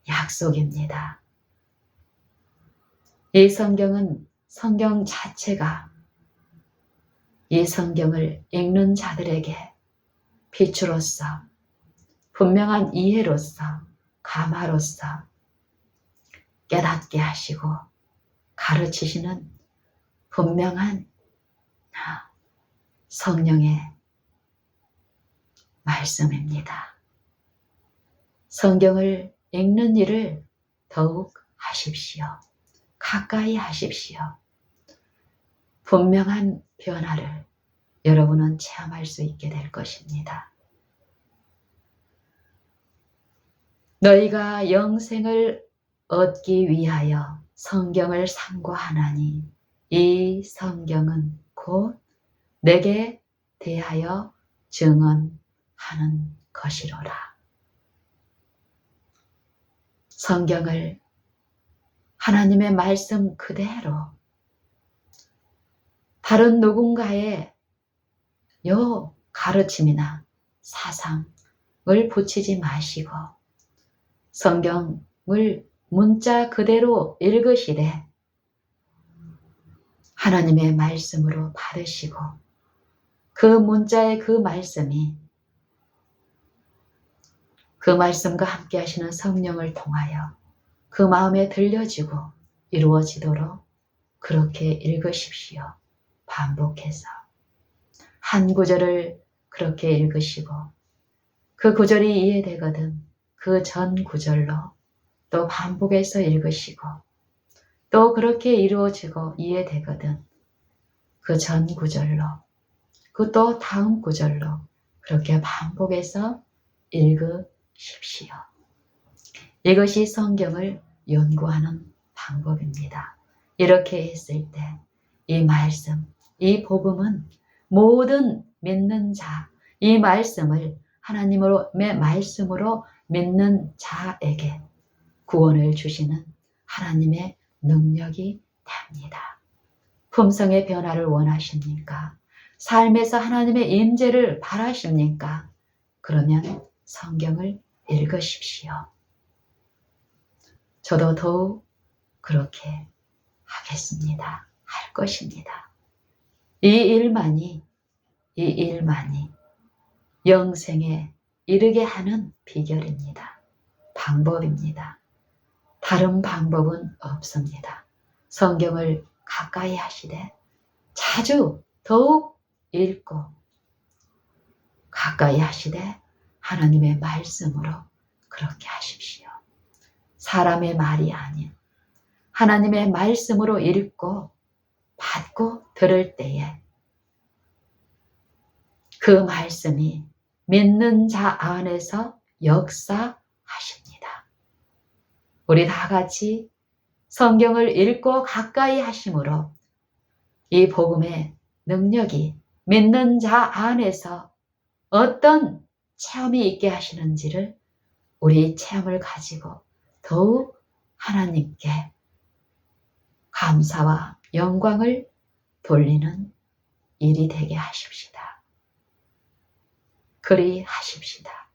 약속입니다. 이 성경은 성경 자체가 이 성경을 읽는 자들에게 빛으로서 분명한 이해로서 감화로서 깨닫게 하시고 가르치시는 분명한 성령의 말씀입니다. 성경을 읽는 일을 더욱 하십시오. 가까이 하십시오. 분명한 변화를 여러분은 체험할 수 있게 될 것입니다. 너희가 영생을 얻기 위하여 성경을 상고하나니 이 성경은 곧 내게 대하여 증언하는 것이로라. 성경을 하나님의 말씀 그대로 다른 누군가의 가르침이나 사상을 붙이지 마시고 성경을 문자 그대로 읽으시되 하나님의 말씀으로 받으시고 그 문자의 그 말씀이 그 말씀과 함께 하시는 성령을 통하여 그 마음에 들려지고 이루어지도록 그렇게 읽으십시오. 반복해서 한 구절을 그렇게 읽으시고 그 구절이 이해되거든 그 전 구절로 또 반복해서 읽으시고 또 그렇게 이루어지고 이해되거든 그 전 구절로 그 또 다음 구절로 그렇게 반복해서 읽으십시오. 이것이 성경을 연구하는 방법입니다. 이렇게 했을 때 이 말씀, 이 복음은 모든 믿는 자, 이 말씀을 하나님의 말씀으로 믿는 자에게 구원을 주시는 하나님의 능력이 됩니다. 품성의 변화를 원하십니까? 삶에서 하나님의 임재를 바라십니까? 그러면 성경을 읽으십시오. 저도 더욱 그렇게 하겠습니다. 할 것입니다. 이 일만이 영생에 이르게 하는 비결입니다. 방법입니다. 다른 방법은 없습니다. 성경을 가까이 하시되 자주 더욱 읽고 가까이 하시되 하나님의 말씀으로 그렇게 하십시오. 사람의 말이 아닌 하나님의 말씀으로 읽고 받고 들을 때에 그 말씀이 믿는 자 안에서 역사하십니다. 우리 다 같이 성경을 읽고 가까이 하심으로 이 복음의 능력이 믿는 자 안에서 어떤 체험이 있게 하시는지를 우리 체험을 가지고 더욱 하나님께 감사와 영광을 돌리는 일이 되게 하십시다. 그리 하십시다.